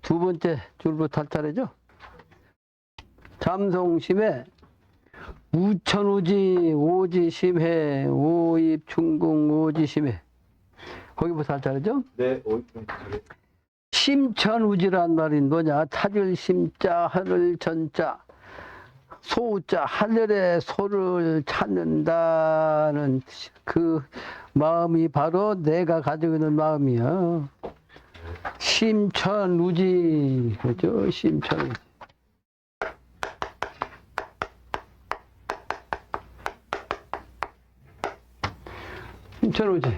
두 번째 줄부터 할 차례죠. 잠송심해 우천우지 오지심해 오입충궁 오지심해 거기부터 할 차례죠. 네, 심천우지란 말이 뭐냐. 찾을 심자 하늘 전자 소자 하늘의 소를 찾는다는 그 마음이 바로 내가 가지고 있는 마음이야. 심천우지 그죠. 심천우지. 심천우지.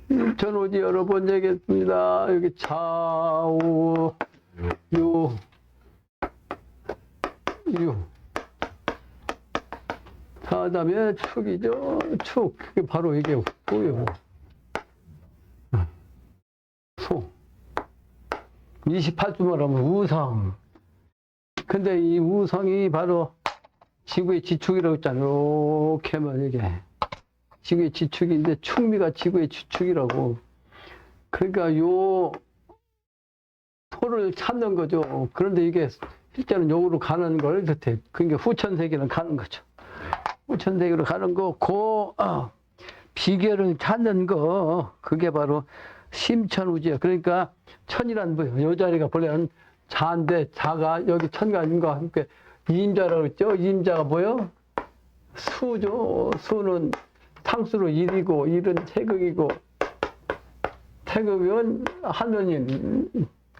심천우지 여러 번 얘기했습니다. 여기 좌우 유 그다음에 축이죠. 축 그게 바로 이게 뭐예요? 소 28주만 하면 우상. 근데 이 우상이 바로 지구의 지축이라고 했잖아요. 이렇게 하면 이게 지구의 지축인데 축미가 지구의 지축이라고. 그러니까 요 소를 찾는 거죠. 그런데 이게 실제는 요로 가는 걸 그때 그러니까 후천세계는 가는 거죠. 후천세계로 가는 거, 비결을 찾는 거, 그게 바로 심천우지야. 그러니까 천이란 뭐예요? 요 자리가 본래는 자인데 자가 여기 천과 인과 함께 이임자라고 했죠. 이임자가 뭐예요? 수죠. 수는 상수로 일이고 일은 태극이고 태극은 하느님.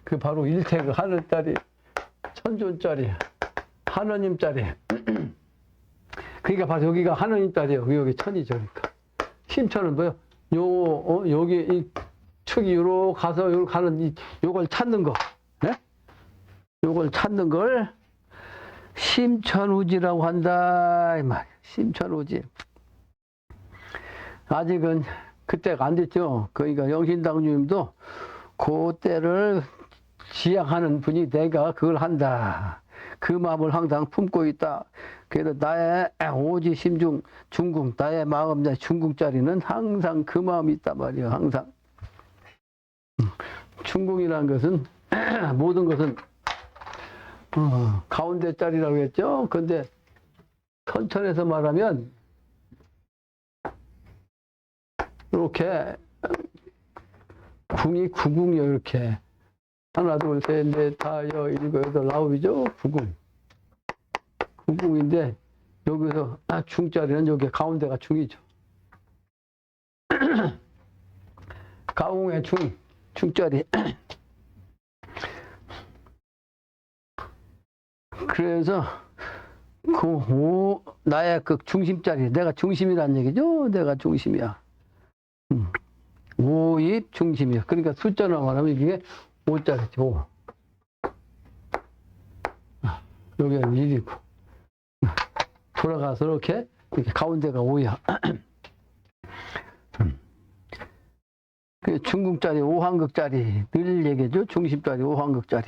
그 바로 일태극 하늘짜리 천존짜리 하느님짜리. 그러니까 바로 여기가 하느님짜리예요. 여기 천이죠. 그러니까 심천은 뭐예요? 여기 이 축이 요로 가서 요로 가는 요걸 찾는 거. 네? 요걸 찾는 걸 심천우지라고 한다 이 말이에요. 심천우지. 아직은 그때가 안 됐죠. 그러니까 영신당주님도 그때를 지향하는 분이 내가 그걸 한다. 그 마음을 항상 품고 있다. 그래서 나의 오지 심중 중궁 나의 마음 내 중궁자리는 항상 그 마음이 있단 말이에요. 항상. 중궁이라는 것은 모든 것은 가운데 자리라고 했죠. 근데 선천에서 말하면 이렇게 궁이 구궁이요. 이렇게 하나 둘 셋 넷 다 일곱 여덟 아홉이죠. 구궁. 구궁인데 여기서 중자리는 여기 가운데가 중이죠. 가궁의 중자리. 그래서 나의 그 중심자리, 내가 중심이란 얘기죠. 내가 중심이야. 오입 중심이야. 그러니까 숫자로 말하면 이게 5자리죠. 5. 여기가 1이고. 돌아가서 이렇게 가운데가 5야. 중궁자리, 5환극자리 늘 얘기죠. 중심자리, 5환극자리.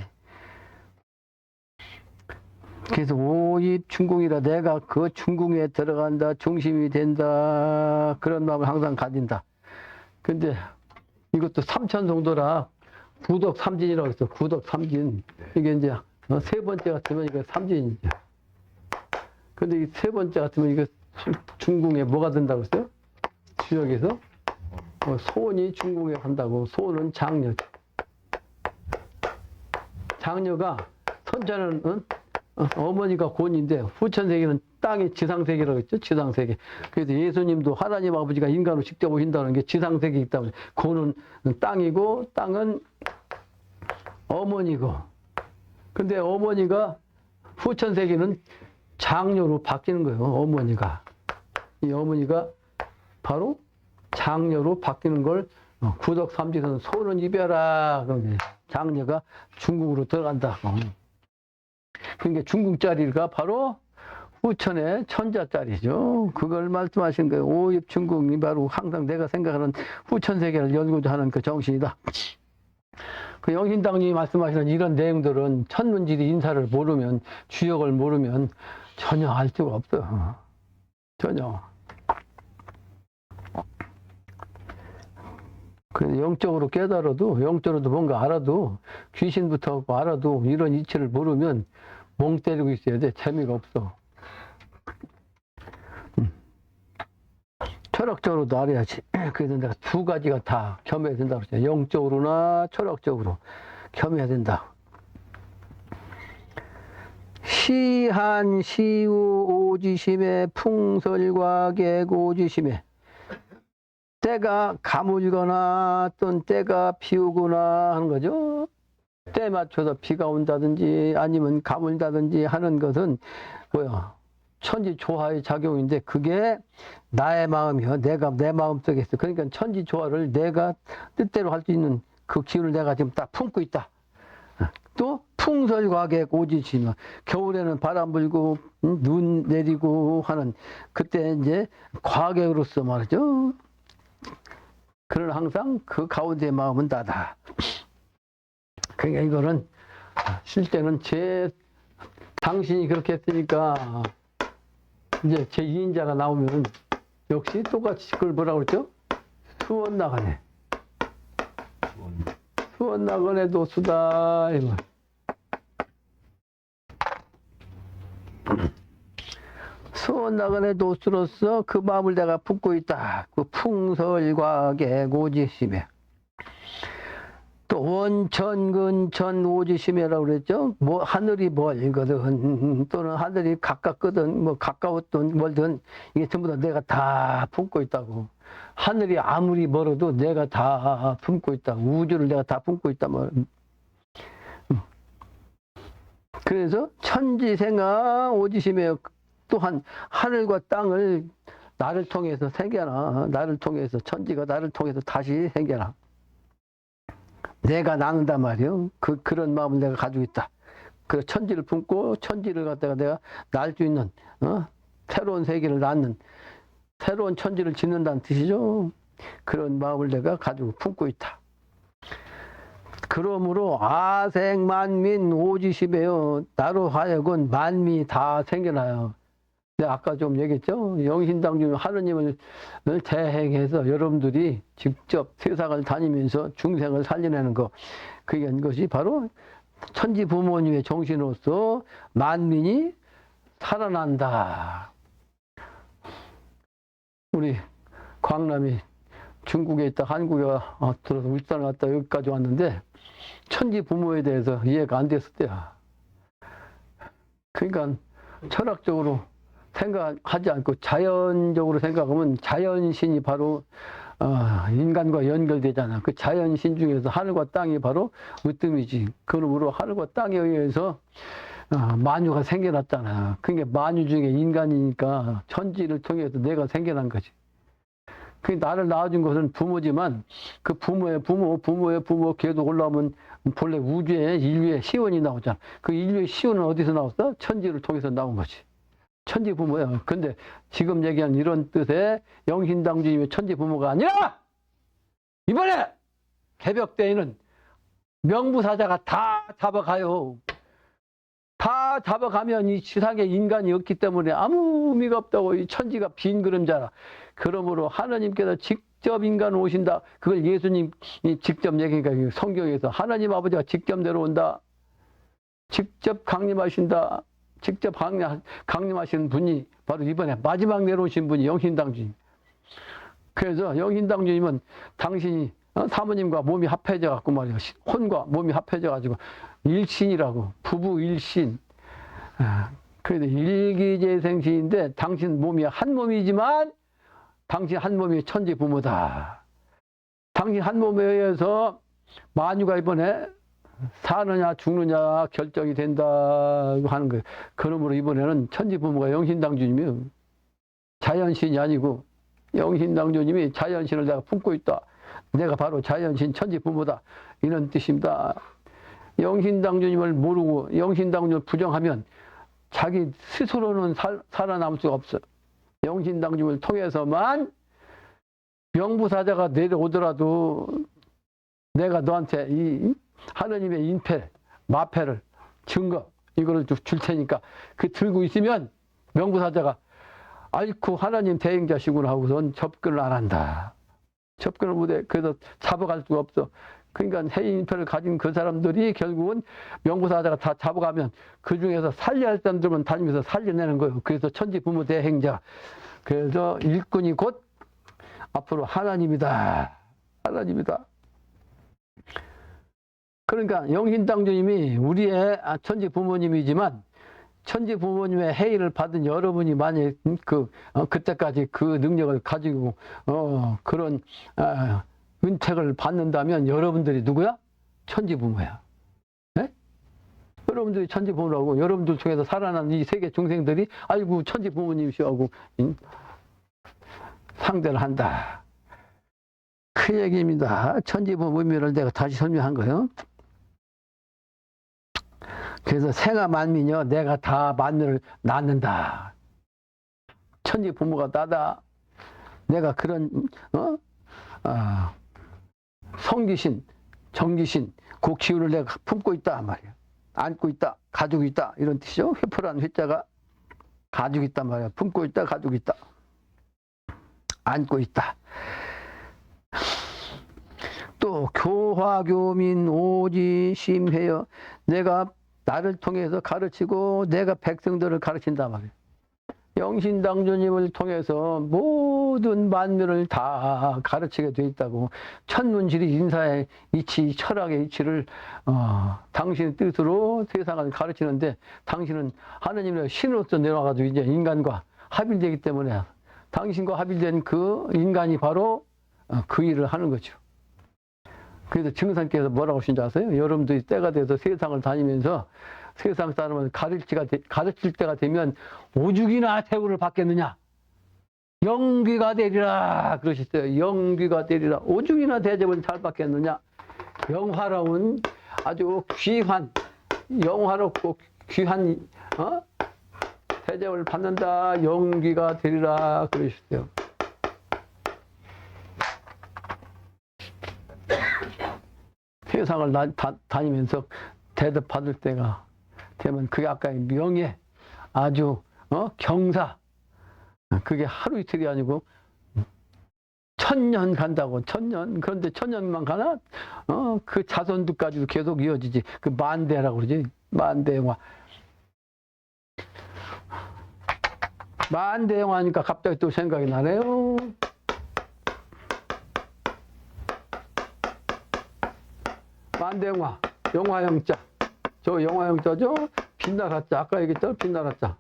그래서 오입 중궁이라 내가 그 중궁에 들어간다, 중심이 된다, 그런 마음을 항상 가진다. 근데 이것도 삼천성도라 구덕삼진이라고 했어. 구덕삼진. 이게 이제 세 번째 같으면 이거 삼진이죠. 근데 이 세 번째 같으면 이거 중궁에 뭐가 된다고 했어요? 주역에서 소원이 중궁에 간다고. 소원은 장녀죠. 장녀가 선자는 어머니가 곤인데 후천세계는 땅이 지상세계라고 했죠. 지상세계. 그래서 예수님도 하나님 아버지가 인간으로 직접 오신다는 게 지상세계이기 때문에 곤은 땅이고 땅은 어머니고. 근데 어머니가 후천세계는 장녀로 바뀌는 거예요. 어머니가. 이 어머니가 바로 장녀로 바뀌는 걸 구덕삼지선 소는 이별아. 장녀가 중국으로 들어간다. 그러니까 중궁자리가 바로 후천의 천자자리죠. 그걸 말씀하신 거예요. 오입 중궁이 바로 항상 내가 생각하는 후천세계를 열고자 하는 그 정신이다. 그 영신당님이 말씀하시는 이런 내용들은 천문지리 인사를 모르면, 주역을 모르면 전혀 알 수가 없어요. 전혀. 그래서 영적으로 깨달아도, 영적으로도 뭔가 알아도, 귀신부터 알아도 이런 이치를 모르면 멍 때리고 있어야 돼. 재미가 없어. 철학적으로도 알아야지. 그래서 내가 두 가지가 다 겸해야 된다고 그랬잖아. 영적으로나 철학적으로 겸해야 된다. 시한, 시우, 오지심에, 풍설과 객오지심에. 때가 가물거나 또는 때가 비오거나 하는 거죠. 때 맞춰서 비가 온다든지 아니면 가물다든지 하는 것은 뭐야? 천지조화의 작용인데 그게 나의 마음이요. 내 마음속에 있어. 그러니까 천지조화를 내가 뜻대로 할 수 있는 그 기운을 내가 지금 딱 품고 있다. 또 풍설과객 오지심. 겨울에는 바람 불고 눈 내리고 하는 그때 이제 과객으로서 말이죠. 그러나 항상 그 가운데 마음은 나다. 그러니까 이거는 실제는 당신이 그렇게 했으니까 이제 제 2인자가 나오면 역시 똑같이 그걸 뭐라고 그랬죠? 수원 나가네. 수원 나가네 도수다. 수원 나가네 도수로서 그 마음을 내가 품고 있다. 그 풍설과객 오지심에. 또 원천, 근천, 오지심이라고 그랬죠. 뭐 하늘이 멀거든 또는 하늘이 가깝거든 뭐 가까웠든 멀든 이게 전부 다 내가 다 품고 있다고. 하늘이 아무리 멀어도 내가 다 품고 있다. 우주를 내가 다 품고 있다. 뭐. 그래서 천지생아 오지심에 또한 하늘과 땅을 나를 통해서 생겨나. 나를 통해서 천지가 나를 통해서 다시 생겨나. 내가 낳는단 말이요. 그런 마음을 내가 가지고 있다. 그 천지를 품고 천지를 갖다가 내가 낳을 수 있는 새로운 세계를 낳는 새로운 천지를 짓는다는 뜻이죠. 그런 마음을 내가 가지고 품고 있다. 그러므로 아생만민 오지심에요. 나로 하여금 만민이 다 생겨나요. 내가 아까 좀 얘기했죠. 영신당중 하느님을 대행해서 여러분들이 직접 세상을 다니면서 중생을 살려내는 것. 그것이 바로 천지 부모님의 정신으로서 만민이 살아난다. 우리 광남이 중국에 있다 한국에 들어서 울산에 왔다 여기까지 왔는데 천지 부모에 대해서 이해가 안 됐을 때야. 그러니까 철학적으로 생각하지 않고 자연적으로 생각하면 자연신이 바로 인간과 연결되잖아. 그 자연신 중에서 하늘과 땅이 바로 으뜸이지. 그러므로 하늘과 땅에 의해서 만유가 생겨났잖아. 그러니까 만유 중에 인간이니까 천지를 통해서 내가 생겨난 거지. 그 나를 낳아준 것은 부모지만 그 부모의 부모 계속 올라오면 본래 우주에 인류의 시원이 나오잖아. 그 인류의 시원은 어디서 나왔어? 천지를 통해서 나온 거지. 천지 부모야. 근데 지금 얘기한 이런 뜻의 영신당주님의 천지 부모가 아니라 이번에 개벽대에는 명부사자가 다 잡아가요. 다 잡아가면 이 지상에 인간이 없기 때문에 아무 의미가 없다고. 이 천지가 빈 그림자라. 그러므로 하나님께서 직접 인간 오신다. 그걸 예수님이 직접 얘기하니까 성경에서 하나님 아버지가 직접 내려온다. 직접 강림하신다. 직접 강림하시는 분이 바로 이번에 마지막 내려오신 분이 영신당주님. 그래서 영신당주님은 당신이 사모님과 몸이 합해져 갖고 말이야. 혼과 몸이 합해져 가지고 일신이라고. 부부 일신. 그래서 일기재생신인데 당신 몸이 한 몸이지만 당신 한 몸이 천지 부모다. 당신 한 몸에 의해서 만유가 이번에 사느냐 죽느냐 결정이 된다고 하는 거예요. 그러므로 이번에는 천지 부모가 영신당주님이 자연신이 아니고 영신당주님이 자연신을 내가 품고 있다. 내가 바로 자연신 천지 부모다. 이런 뜻입니다. 영신당주님을 모르고 영신당주님을 부정하면 자기 스스로는 살아남을 수가 없어. 영신당주님을 통해서만 명부사자가 내려오더라도 내가 너한테 이 하느님의 인패, 마패를, 증거, 이거를 줄 테니까 그 들고 있으면 명부사자가 아이쿠 하나님 대행자시구나 하고선 접근을 안 한다. 접근을 못해. 그래서 잡아갈 수가 없어. 그러니까 해인표를 가진 그 사람들이 결국은 명부사자가 다 잡아가면 그 중에서 살려야 할 사람들만 다니면서 살려내는 거예요. 그래서 천지부모 대행자. 그래서 일꾼이 곧 앞으로 하나님이다. 하나님이다. 그러니까 영신당주님이 우리의 천지 부모님이지만 천지 부모님의 해의를 받은 여러분이 만약 그때까지 그 능력을 가지고 그런 은택을 받는다면 여러분들이 누구야? 천지 부모야. 네? 여러분들이 천지 부모라고 여러분들 중에서 살아난 이 세계 중생들이 아이고 천지 부모님이시하고 상대를 한다. 그 얘기입니다. 천지 부모 의미를 내가 다시 설명한 거예요. 그래서 생아 만민이여 내가 다 만민을 낳는다. 천지 부모가 나다. 내가 그런 성기신, 정기신, 그 기운을 내가 품고 있다 말이야. 안고 있다, 가지고 있다 이런 뜻이죠. 회포라는 회자가 가지고 있단 말이야. 품고 있다, 가지고 있다, 안고 있다. 또 교화교민 오지심해여 내가 나를 통해서 가르치고 내가 백성들을 가르친단 말이에요. 영신당주님을 통해서 모든 만면을 다 가르치게 돼 있다고. 천문지리 인사의 이치, 철학의 이치를 당신의 뜻으로 세상을 가르치는데 당신은 하느님의 신으로서 내려와가지고 이제 인간과 합일되기 때문에 당신과 합일된 그 인간이 바로 그 일을 하는 거죠. 그래서 증산께서 뭐라고 하신 줄 아세요? 여러분들이 때가 돼서 세상을 다니면서 세상 사람을 가르칠 때가 되면 오죽이나 대우를 받겠느냐? 영귀가 되리라 그러셨어요. 영귀가 되리라. 오죽이나 대접을 잘 받겠느냐? 영화로운 아주 귀한, 영화롭고 귀한 대접을 받는다. 영귀가 되리라 그러셨어요. 세상을 다니면서 대접받을 때가 되면 그게 아까의 명예, 아주 경사, 그게 하루 이틀이 아니고 1000년 간다고. 1000년. 그런데 1000년만 가나? 그 자손들까지도 계속 이어지지. 그 만대라고 그러지. 만대영화. 만대영화니까 갑자기 또 생각이 나네요. 만대영화, 영화영자. 저 영화영자죠? 빛나라자. 아까 얘기했죠? 빛나라자.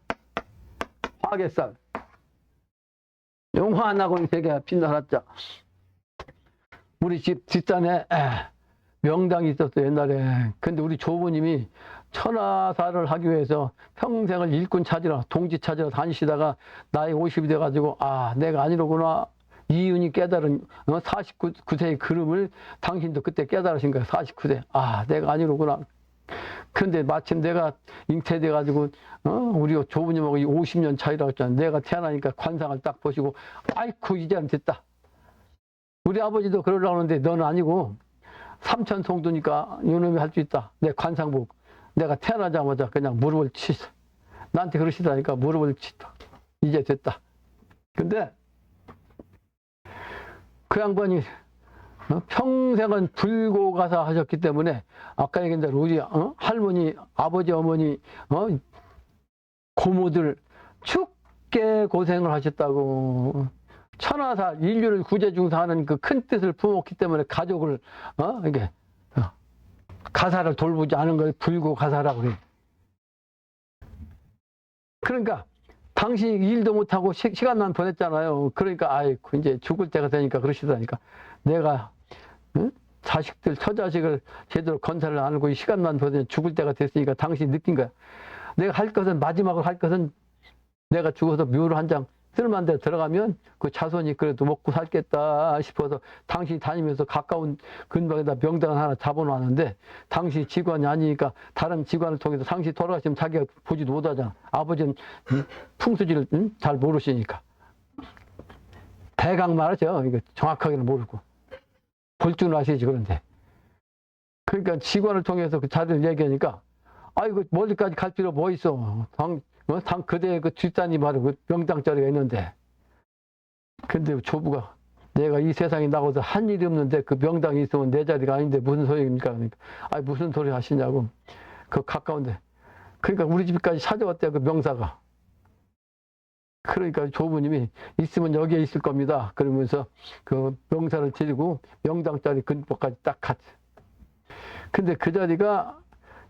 화개살. 영화 나고는 세계야. 빛나라자. 우리 집 뒷산에 명당이 있었어 옛날에. 근데 우리 조부님이 천하사를 하기 위해서 평생을 일꾼 찾으러, 동지 찾으러 다니시다가 나이 50이 돼가지고 내가 아니로구나. 이윤이 깨달은 49세의 그름을 당신도 그때 깨달으신 거예요. 49세. 내가 아니로구나. 근데 마침 내가 잉태돼가지고 우리 조부님하고 50년 차이라고 했잖아요. 내가 태어나니까 관상을 딱 보시고 아이쿠 이제는 됐다. 우리 아버지도 그러려고 하는데 너는 아니고 삼천송도니까 요놈이 할 수 있다. 내 관상 보고 내가 태어나자마자 그냥 무릎을 치셨어. 나한테 그러시다니까 무릎을 치다. 이제 됐다. 근데 그 양반이 평생은 불고가사 하셨기 때문에 아까 얘기한 대로 우리 할머니, 아버지, 어머니, 고모들 죽게 고생을 하셨다고. 천하사, 인류를 구제중사하는 그 큰 뜻을 품었기 때문에 가족을 이게 가사를 돌보지 않은 걸 불고가사라고 그래. 그러니까 당신이 일도 못하고 시간만 보냈잖아요. 그러니까 아이고 이제 죽을 때가 되니까 그러시다니까. 내가 자식들, 처자식을 제대로 건사를 안 하고 이 시간만 보내 죽을 때가 됐으니까 당신이 느낀 거야. 내가 할 것은, 마지막으로 할 것은 내가 죽어서 묘를 한 장 쓸만한 데 들어가면 그 자손이 그래도 먹고 살겠다 싶어서 당신이 다니면서 가까운 근방에다 명당을 하나 잡아놨는데 당신이 직관이 아니니까 다른 직관을 통해서 당신이 돌아가시면 자기가 보지도 못하잖아. 아버지는 풍수지를 잘 모르시니까. 대강 말하죠. 이거 정확하게는 모르고. 볼 줄은 아시지, 그런데. 그러니까 직관을 통해서 그 자리를 얘기하니까 아이고 멀리까지 갈 필요 뭐 있어. 그대 그 뒷산이 바로 그 명당 자리가 있는데. 근데 조부가 내가 이 세상에 나가서 한 일이 없는데 그 명당이 있으면 내 자리가 아닌데 무슨 소용입니까? 그러니까, 아니, 무슨 소리 하시냐고. 그 가까운데. 그러니까 우리 집까지 찾아왔대요, 그 명사가. 그러니까 조부님이 있으면 여기에 있을 겁니다. 그러면서 그 명사를 데리고 명당 자리 근처까지 딱 갔어요. 근데 그 자리가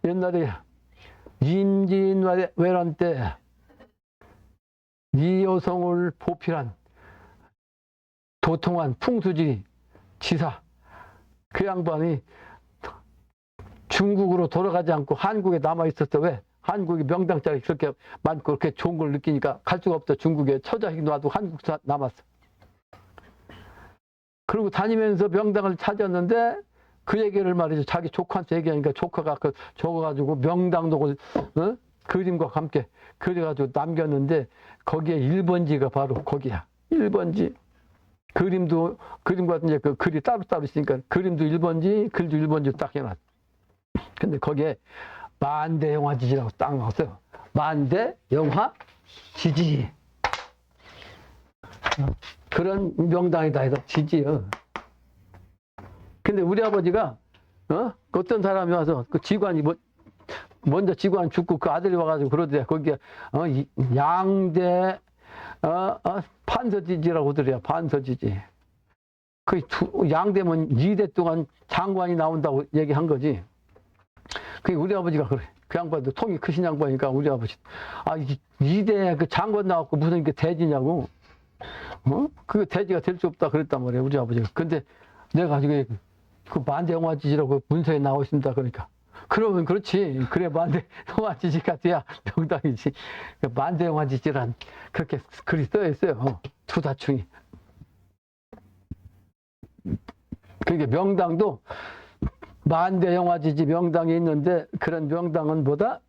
옛날에 임진왜란 때 이 여성을 보필한 도통한 풍수지 지사, 그 양반이 중국으로 돌아가지 않고 한국에 남아 있었어. 왜? 한국이 명당짜리 그렇게 많고 그렇게 좋은 걸 느끼니까 갈 수가 없어. 중국에 처자식 놔두고 한국 남았어. 그리고 다니면서 명당을 찾았는데 그 얘기를 말이죠. 자기 조카한테 얘기하니까 조카가 그 적어가지고 명당록을 그림과 함께 그려가지고 남겼는데 거기에 1번지가 바로 거기야. 1번지. 그림과 이제 그 글이 따로따로 있으니까 그림도 1번지, 글도 1번지 딱 해놨어. 근데 거기에 만대영화지지라고 딱 나왔어요. 만대영화지지. 그런 명당이다 해서 지지요. 근데 우리 아버지가, 어떤 사람이 와서 그 직관이 먼저 직관 죽고 그 아들이 와가지고 그러더래. 거기에, 양대, 판서지지라고 하더래요. 판서지지. 그 양대면 2대 동안 장관이 나온다고 얘기한 거지. 그게 우리 아버지가 그래. 그 양반도 통이 크신 양반이니까 우리 아버지. 아, 2대 그 장관 나왔고 무슨 게 대지냐고. 그게 대지가 될 수 없다 그랬단 말이에요. 우리 아버지가. 근데 내가 지금 그 만대영화지지라고 문서에 나와 있습니다. 그러니까. 그러면 그렇지. 그래, 만대영화지지가 돼야 명당이지. 만대영화지지란 그렇게 글이 써 있어요. 투다충이. 그러니까 명당도 만대영화지지 명당이 있는데 그런 명당은 보다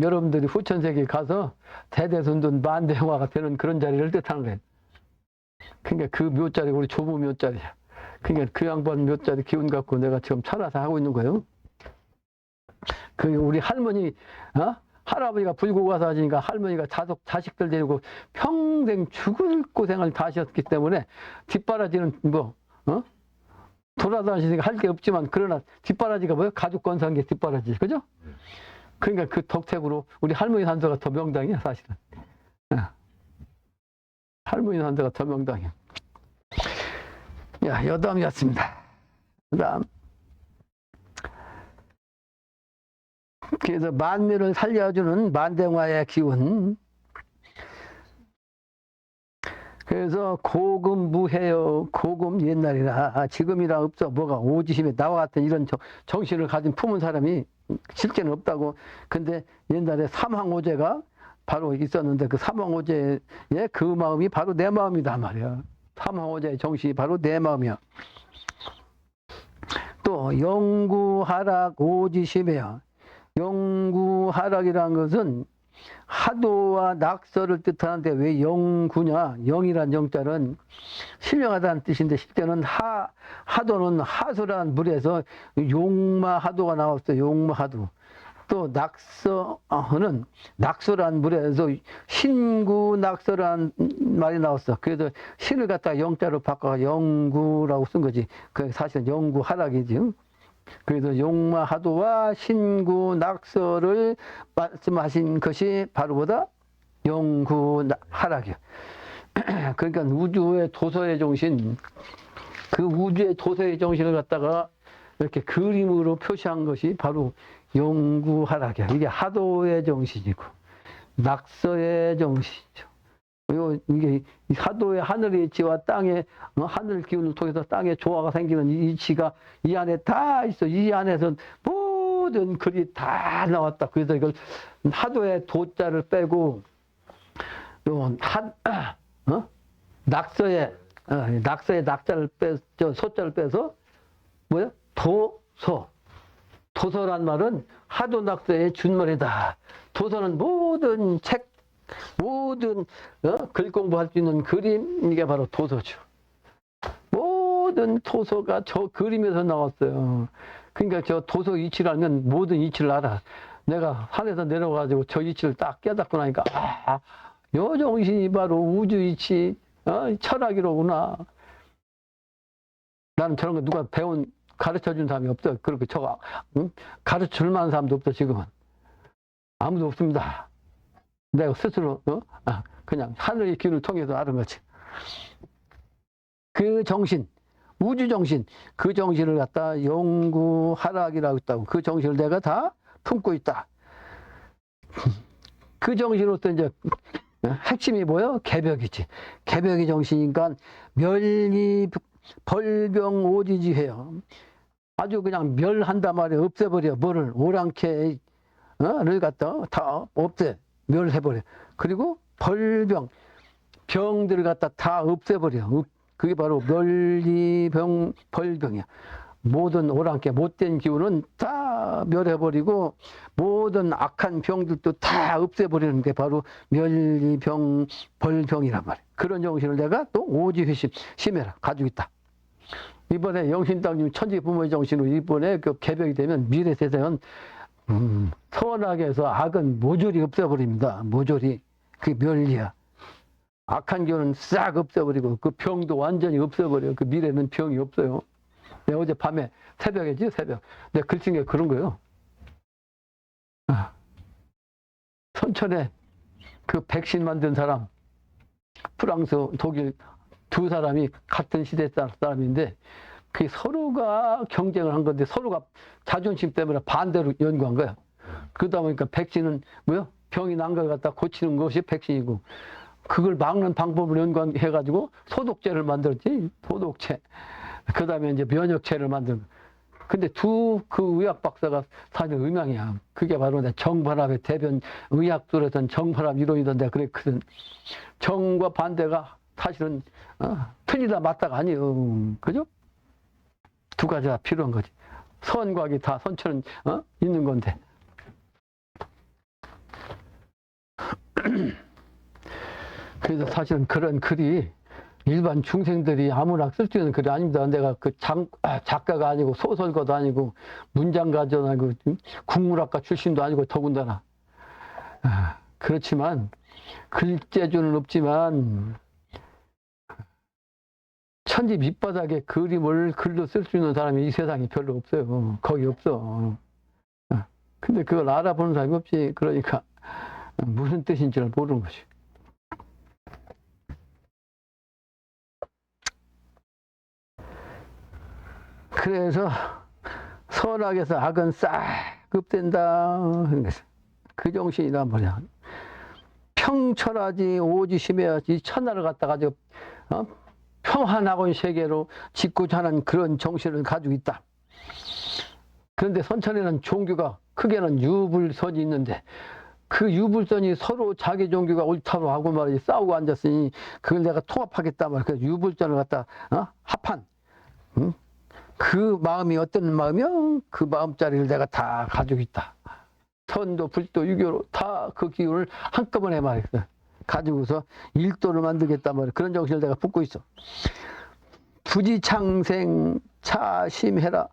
여러분들이 후천세계에 가서 대대손손 만대영화가 되는 그런 자리를 뜻하는 거예요. 그러니까 그 묘자리가 우리 조부 묘자리야. 그러니까 그 양반 묘자리 기운 갖고 내가 지금 찾아서 하고 있는 거예요. 그 우리 할머니, 할아버지가 불고 가서 하시니까 할머니가 자식들 데리고 평생 죽을 고생을 다 하셨기 때문에 뒷바라지는 돌아다니시니까 할 게 없지만 그러나 뒷바라지가 뭐예요? 가족 건사한 게 뒷바라지. 그죠? 그러니까 그 덕택으로 우리 할머니 산소가 더 명당이야, 사실은. 할머니 산소가 더 명당이야. 야, 여담이었습니다. 그 다음. 그래서 만민을 살려주는 만대영화의 기운. 그래서 고금 무해요. 고금 옛날이라 지금이라 없어. 뭐가 오지심에 나와 같은 이런 정신을 가진 품은 사람이 실제는 없다고. 근데 옛날에 삼황오제가 바로 있었는데 그 삼황오제의 그 마음이 바로 내 마음이다 말이야. 삼황오제의 정신이 바로 내 마음이야. 또 영구하락 오지심이야. 영구하락이라는 것은 하도와 낙서를 뜻하는데 왜 영구냐? 영이란 영자는 신령하다는 뜻인데 실제는 하도는 하수란 물에서 용마하도가 나왔어요. 용마하도. 또 낙서는 낙서란 물에서 신구낙서란 말이 나왔어. 그래서 신을 갖다가 영자로 바꿔 영구라고 쓴 거지. 그 사실은 영구하락이지. 그래서 용마하도와 신구낙서를 말씀하신 것이 바로보다 영구하락이야. 그러니까 우주의 도서의 정신, 그 우주의 도서의 정신을 갖다가 이렇게 그림으로 표시한 것이 바로 영구하락이야. 이게 하도의 정신이고 낙서의 정신이죠. 그리고 이게 하도의 하늘의 이치와 땅의 하늘 기운을 통해서 땅의 조화가 생기는 이 이치가 이 안에 다 있어. 이 안에서 모든 글이 다 나왔다. 그래서 이걸 하도의 도자를 빼고 낙서의 낙자를 소자를 빼서 뭐야? 도서란 말은 하도 낙서의 준말이다. 도서는 모든 책, 모든 글 공부할 수 있는 그림, 이게 바로 도서죠. 모든 도서가 저 그림에서 나왔어요. 그러니까 저 도서 이치라는 모든 이치를 알아. 내가 산에서 내려가지고 저 이치를 딱 깨닫고 나니까 요 정신이 바로 우주 이치, 철학이로구나. 나는 저런 거 누가 가르쳐 준 사람이 없어. 그렇게 저거, 응? 가르쳐 줄 만한 사람도 없어, 지금은. 아무도 없습니다. 내가 스스로, 그냥 하늘의 길을 통해서 아는 거지. 그 정신, 우주 정신, 그 정신을 갖다 용구하락이라고 했다고. 그 정신을 내가 다 품고 있다. 그 정신으로서 이제 핵심이 뭐예요? 개벽이지. 개벽의 정신이니까 멸이 벌병 오지지해요. 아주 그냥 멸한단 말이야. 없애버려. 뭐를 오랑캐를 갖다 다 없애. 멸해버려. 그리고 벌병, 병들을 갖다 다 없애버려. 그게 바로 멸리병, 벌병이야. 모든 오랑캐, 못된 기운은 다 멸해버리고, 모든 악한 병들도 다 없애버리는 게 바로 멸리병, 벌병이란 말이야. 그런 정신을 내가 또 오지회심, 심해라. 가지고 있다. 이번에 영신당님 천지 부모의 정신으로 이번에 그 개벽이 되면 미래 세상은, 선하게 해서 악은 모조리 없애버립니다. 모조리. 그게 멸리야. 악한 기운은 싹 없애버리고, 그 병도 완전히 없애버려요. 그 미래는 병이 없어요. 내가 어제 밤에 새벽이지, 새벽. 내가 글 쓴 게 그런 거예요. 선천에 그 백신 만든 사람, 프랑스, 독일 두 사람이 같은 시대 사람인데, 그 서로가 경쟁을 한 건데, 서로가 자존심 때문에 반대로 연구한 거야. 그러다 보니까 백신은 뭐요? 병이 난 걸 갖다 고치는 것이 백신이고, 그걸 막는 방법을 연구해가지고 소독제를 만들었지, 소독제. 그 다음에 이제 면역체를 만든. 근데 그 의학 박사가 사실 의명이야. 그게 바로 내 정반합의 대변, 의학술에서는 정반합 이론이던데 그랬거든. 정과 반대가 사실은, 틀리다 맞다가 아니에요. 그죠? 두 가지가 필요한 거지. 선과 악이 다 선처는, 있는 건데. 그래서 사실은 그런 글이 일반 중생들이 아무나 쓸 수 있는 글이 아닙니다. 내가 그 작가가 아니고 소설가도 아니고 문장가도 아니고 국문학과 출신도 아니고 더군다나. 그렇지만 글재주는 없지만 천지 밑바닥에 그림을 글로 쓸 수 있는 사람이 이 세상에 별로 없어요. 거기 없어. 근데 그걸 알아보는 사람이 없지. 그러니까 무슨 뜻인지를 모르는 것이. 그래서 선악에서 악은 싹 없앤다. 그 정신이란 말이야. 평철하지 오지 심해야지. 천하를 갖다 가지고 평안하고 세계로 짓고자 하는 그런 정신을 가지고 있다. 그런데 선천에는 종교가 크게는 유불선이 있는데, 그 유불선이 서로 자기 종교가 옳다고 하고 말이지 싸우고 앉았으니 그걸 내가 통합하겠다 말이야. 그래서 유불선을 갖다 합한. 그 마음이 어떤 마음이요? 그 마음자리를 내가 다 가지고 있다. 선도 불도 유교로 다 그 기운을 한꺼번에 말했어. 가지고서 일도를 만들겠다 말이야. 그런 정신을 내가 품고 있어. 부지창생 차심해라.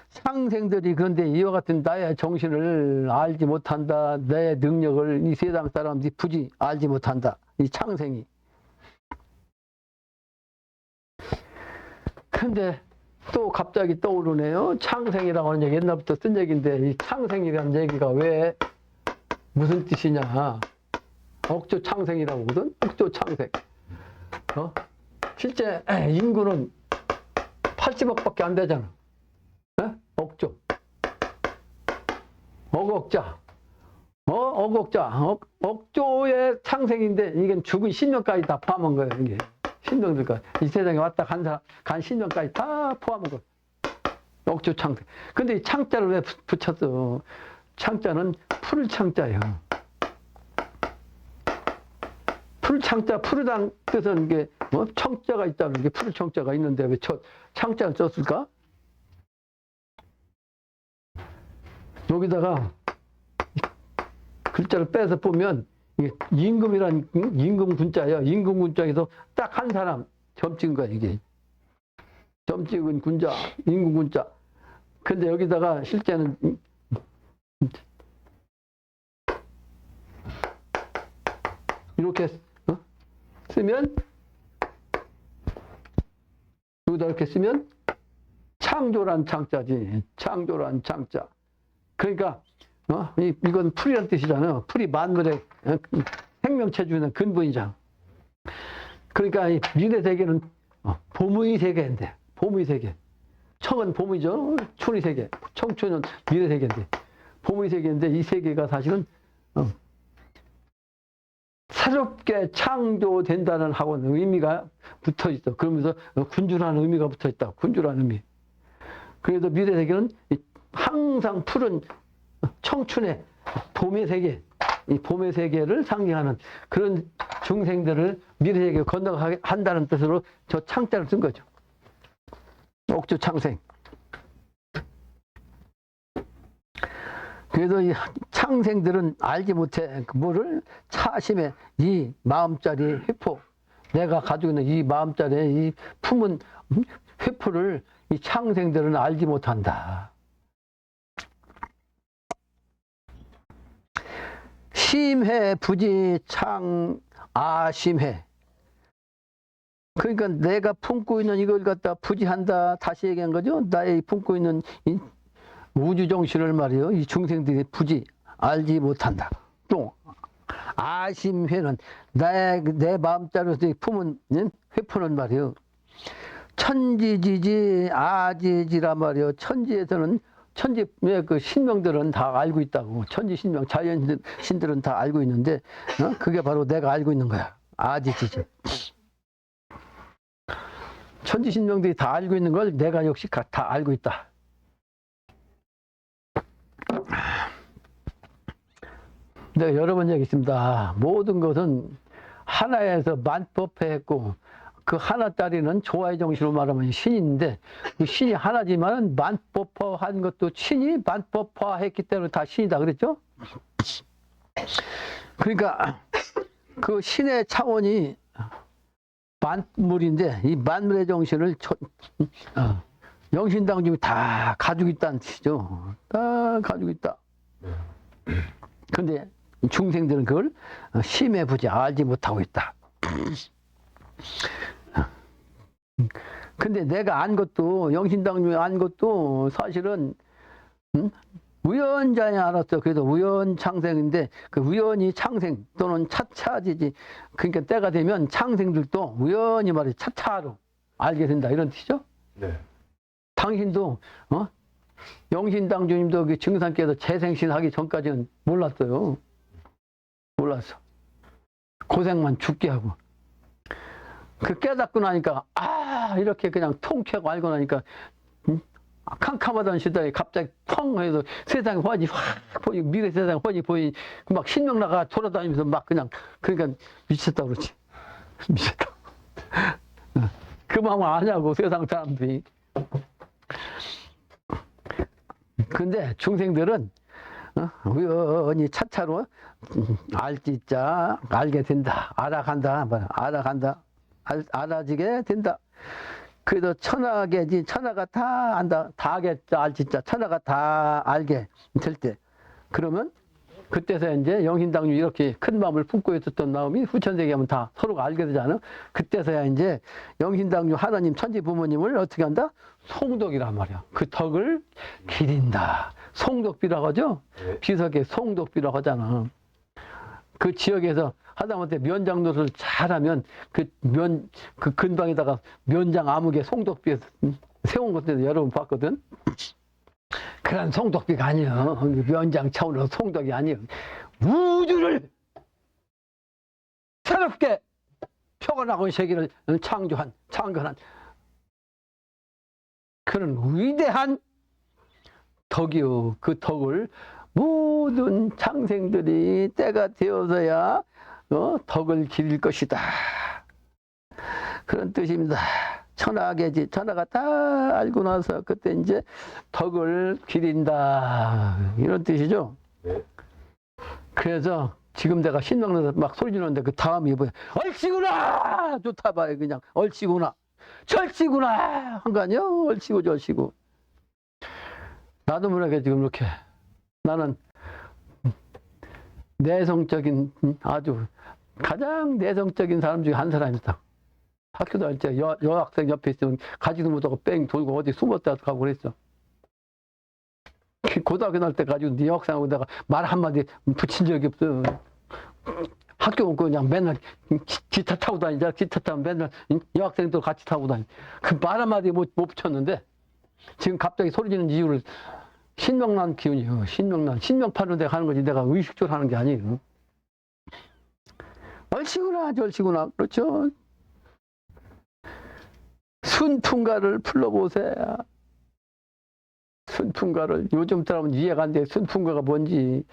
창생들이 그런데 이와 같은 나의 정신을 알지 못한다. 내 능력을 이 세상 사람들이 부지 알지 못한다. 이 창생이. 근데 또 갑자기 떠오르네요. 창생이라고 하는 얘기 옛날부터 쓴 얘기인데, 이 창생이라는 얘기가 왜 무슨 뜻이냐. 억조 창생이라고 하거든. 억조 창생. 실제 인구는 80억밖에 안 되잖아. 억조. 억억자. 억억자. 억조의 창생인데, 이게 죽은 신령까지 다 포함한 거예요, 이게. 신령들까지. 이 세상에 왔다 간 신령까지 다 포함한 거예요. 억조 창생. 근데 이 창자를 왜 붙였어? 창자는 풀 창자예요. 풀 창자, 푸르다는 뜻은 이게 청자가 있다는 게 풀 청자가 있는데 왜 창자를 썼을까? 여기다가 글자를 빼서 보면 이게 임금이란 임금 군자예요. 임금 군자에서 딱 한 사람 점 찍은 거야, 이게. 점 찍은 군자, 임금 군자. 근데 여기다가 실제는 이렇게 쓰면, 여기다 이렇게 쓰면 창조란 창자지. 창조란 창자. 그러니까 이건 풀이란 뜻이잖아요. 풀이 만물의 생명체 주는 근본이잖아. 그러니까 이 미래 세계는 봄의 세계인데, 봄의 세계. 청은 봄이죠. 춘의 세계. 청춘은 미래 세계인데, 봄의 세계인데 이 세계가 사실은 새롭게 창조된다는 하고는 의미가 붙어 있어. 그러면서 군주라는 의미가 붙어 있다. 군주라는 의미. 그래서 미래 세계는 항상 푸른 청춘의 봄의 세계, 이 봄의 세계를 상징하는 그런 중생들을 미래 세계에 건너가게 한다는 뜻으로 저 창자를 쓴 거죠. 옥주 창생. 그래서 이 창생들은 알지 못해 뭐를 차심의 이 마음짜리 회포, 내가 가지고 있는 이 마음짜리 이 품은 회포를 이 창생들은 알지 못한다. 심해 부지 창 아심해. 그러니까 내가 품고 있는 이걸 갖다 부지한다. 다시 얘기한 거죠. 나의 품고 있는 이 우주 정신을 말이요. 이 중생들이 부지 알지 못한다. 또 아심회는 내 마음자리에서 품은 회포는 말이요. 천지지지 아지지라 말이요. 천지에서는 천지의 그 신명들은 다 알고 있다고. 천지 신명 자연신들은 다 알고 있는데 그게 바로 내가 알고 있는 거야. 아지지지. 천지 신명들이 다 알고 있는 걸 내가 역시 다 알고 있다. 내가 여러 번 얘기했습니다. 모든 것은 하나에서 만법해했고 그 하나짜리는 조화의 정신으로 말하면 신인데 그 신이 하나지만 만법화한 것도 신이 만법화했기 때문에 다 신이다 그랬죠? 그러니까 그 신의 차원이 만물인데 이 만물의 정신을 영신당중이 다 가지고 있다는 뜻이죠. 다 가지고 있다. 근데 중생들은 그걸 심해 부지 알지 못하고 있다. 근데 내가 안 것도 영신당중에 안 것도 사실은 우연자에 알았어. 그래서 우연창생인데 그 우연히 창생 또는 차차지지. 그러니까 때가 되면 창생들도 우연히 말이 차차로 알게 된다 이런 뜻이죠. 네. 당신도 영신당주님도 그 증산께서 재생신 하기 전까지는 몰랐어요. 몰랐어. 고생만 죽게 하고. 그 깨닫고 나니까 이렇게 그냥 통쾌하고 알고 나니까 캄캄하던 시대에 갑자기 펑 해서 세상에 환히 확 보이고 미래 세상에 환히 보이니 막 신명나가 돌아다니면서 막 그냥 그러니까 미쳤다 그러지. 미쳤다. 그 마음을 아냐고 세상 사람들이. 근데 중생들은 우연히 차차로 알지자 알게 된다. 알아간다. 알아간다. 알아지게 된다. 그래도 천하계지 천하가 다 안다. 다 알겠다. 알지자 천하가 다 알게 될 때 그러면 그때서 이제 영신당주 이렇게 큰 마음을 품고 있었던 마음이 후천세계 하면 다 서로가 알게 되잖아요. 그때서야 이제 영신당주 하나님 천지 부모님을 어떻게 한다? 송덕이란 말이야. 그 덕을 기린다. 송덕비라고 하죠? 비석에 송덕비라고 하잖아. 그 지역에서 하다못해 면장노릇을 잘하면 그 근방에다가 면장 아무개 송덕비에서 세운 것들도 여러 번 봤거든. 그런 송덕비가 아니에요. 면장 차원으로 송덕이 아니에요. 우주를 새롭게 표현하고 세계를 창조한 그런 위대한 덕이요. 그 덕을 모든 창생들이 때가 되어서야 덕을 기릴 것이다. 그런 뜻입니다. 천하계지 천하가 다 알고 나서 그때 이제 덕을 기린다 이런 뜻이죠. 네. 그래서 지금 내가 신명나서 막 소리 지르는데 그 다음이 뭐야? 얼씨구나! 좋다 봐요. 그냥 얼씨구나. 절씨구나! 한 거 아니야? 얼씨구 절씨구. 나도 모르게 지금 이렇게 나는 내성적인 아주 가장 내성적인 사람 중에 한 사람이다. 학교 다닐 때 여학생 옆에 있으면 가지도 못하고 뺑 돌고 어디 숨었다 가고 그랬어. 고등학교 다닐 때 가지고 네 여학생하고 내가 말 한마디 붙인 적이 없어. 학교 그냥 맨날 기차 타고 다니자. 기차 타면 맨날 여학생들 같이 타고 다니. 그 말 한마디 못 붙였는데 지금 갑자기 소리 지는 이유를 신명난 기운이요. 신명 파는 데 가는 거지 내가 의식적으로 하는 게 아니에요. 얼씨구나. 그렇죠. 순풍가를 불러보세요. 순풍가를 요즘 사람은 이해가 안 돼. 순풍가가 뭔지.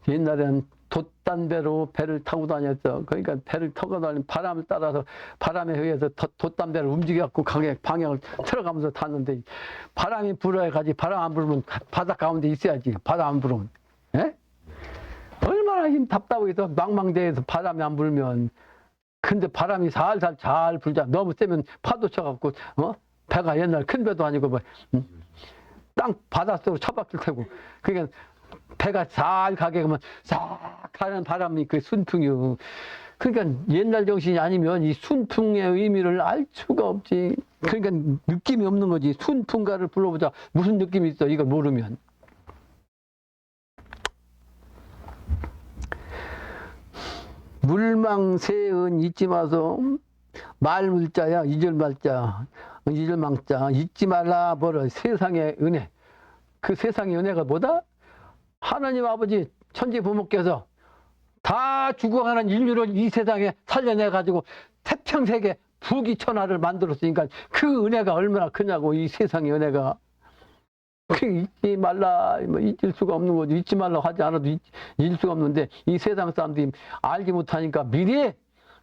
옛날에는 돛담배로 배를 타고 다녔어. 그러니까 배를 타고 다니는 바람을 따라서 바람에 의해서 돛담배를 움직여갖고 방향을 틀어가면서 탔는데 바람이 불어야 가지. 바람 안 불면 바다 가운데 있어야지. 바람 안 불으면. 예? 얼마나 답답해서 망망대해서 바람이 안 불면. 근데 바람이 살살 잘 불자. 너무 세면 파도 쳐갖고 배가 옛날 큰 배도 아니고 뭐 땅 바닷속으로 처박힐 테고. 그러니까 배가 잘 가게 하면 싹 가는 바람이 그 순풍이요. 그러니까 옛날 정신이 아니면 이 순풍의 의미를 알 수가 없지. 그러니까 느낌이 없는 거지. 순풍가를 불러보자. 무슨 느낌이 있어? 이걸 모르면. 물망세은 잊지 마소. 말물자야. 이절말자. 이절망자. 잊지 말라 버려. 세상의 은혜. 그 세상의 은혜가 뭐다? 하나님 아버지 천지 부모께서 다 죽어가는 인류를 이 세상에 살려내가지고 태평세계 부귀천하를 만들었으니까 그 은혜가 얼마나 크냐고. 이 세상의 은혜가. 잊지 말라, 뭐 잊을 수가 없는 거지. 잊지 말라고 하지 않아도 잊을 수가 없는데 이 세상 사람들이 알지 못하니까 미리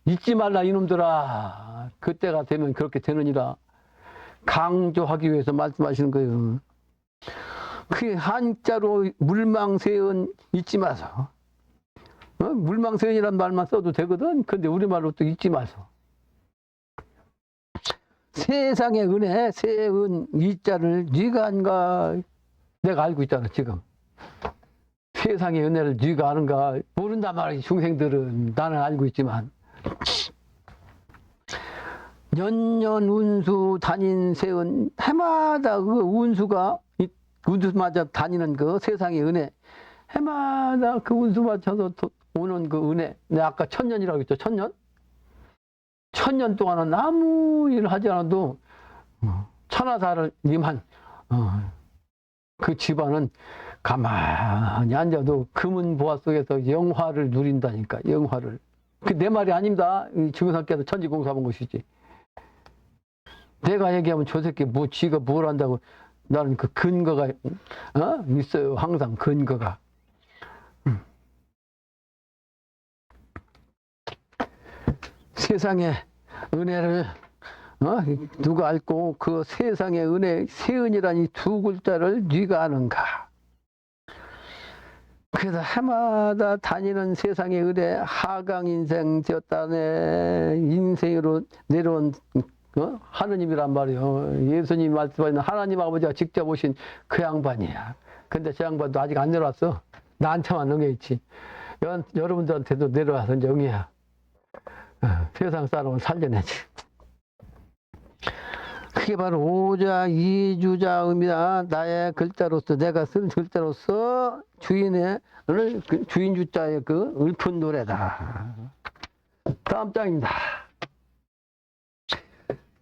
잊지 말라 이놈들아. 그때가 되면 그렇게 되느니라. 강조하기 위해서 말씀하시는 거예요. 그 한자로 물망세은 잊지 마소. 물망세은이란 말만 써도 되거든. 근데 우리말로 또 잊지 마소. 세상의 은혜, 세은, 이자를 네가 안가. 내가 알고 있잖아 지금. 세상의 은혜를 네가 아는가. 모른단 말이지 중생들은. 나는 알고 있지만. 년년 운수 다닌 세은. 해마다 그 운수가 운수마저 다니는 그 세상의 은혜. 해마다 그 운수 맞춰서 오는 그 은혜. 내가 아까 1000년이라고 했죠. 1000년? 1000년 동안은 아무 일을 하지 않아도 천하사를 임한 그 집안은 가만히 앉아도 금은 보화 속에서 영화를 누린다니까. 영화를. 그 내 말이 아닙니다. 증상께서 천지공사본 것이지. 내가 얘기하면 저 새끼 뭐 지가 뭘 한다고. 나는 그 근거가 있어요. 항상 근거가. 세상의 은혜를 누가 알고 그 세상의 은혜, 세은이란 이 두 글자를 네가 아는가. 그래서 해마다 다니는 세상의 은혜, 하강 인생 되었다네. 인생으로 내려온 하느님이란 말이요. 예수님이 말씀하시는 하나님 아버지가 직접 오신 그 양반이야. 근데 저 양반도 아직 안 내려왔어. 나한테만 응해있지. 여러분들한테도 내려와서 이제 응해야. 세상 사람을 살려내지. 그게 바로 오자 이주자음이다. 나의 글자로서, 내가 쓴 글자로서 주인 주자의 그 읊은 노래다. 다음 장입니다.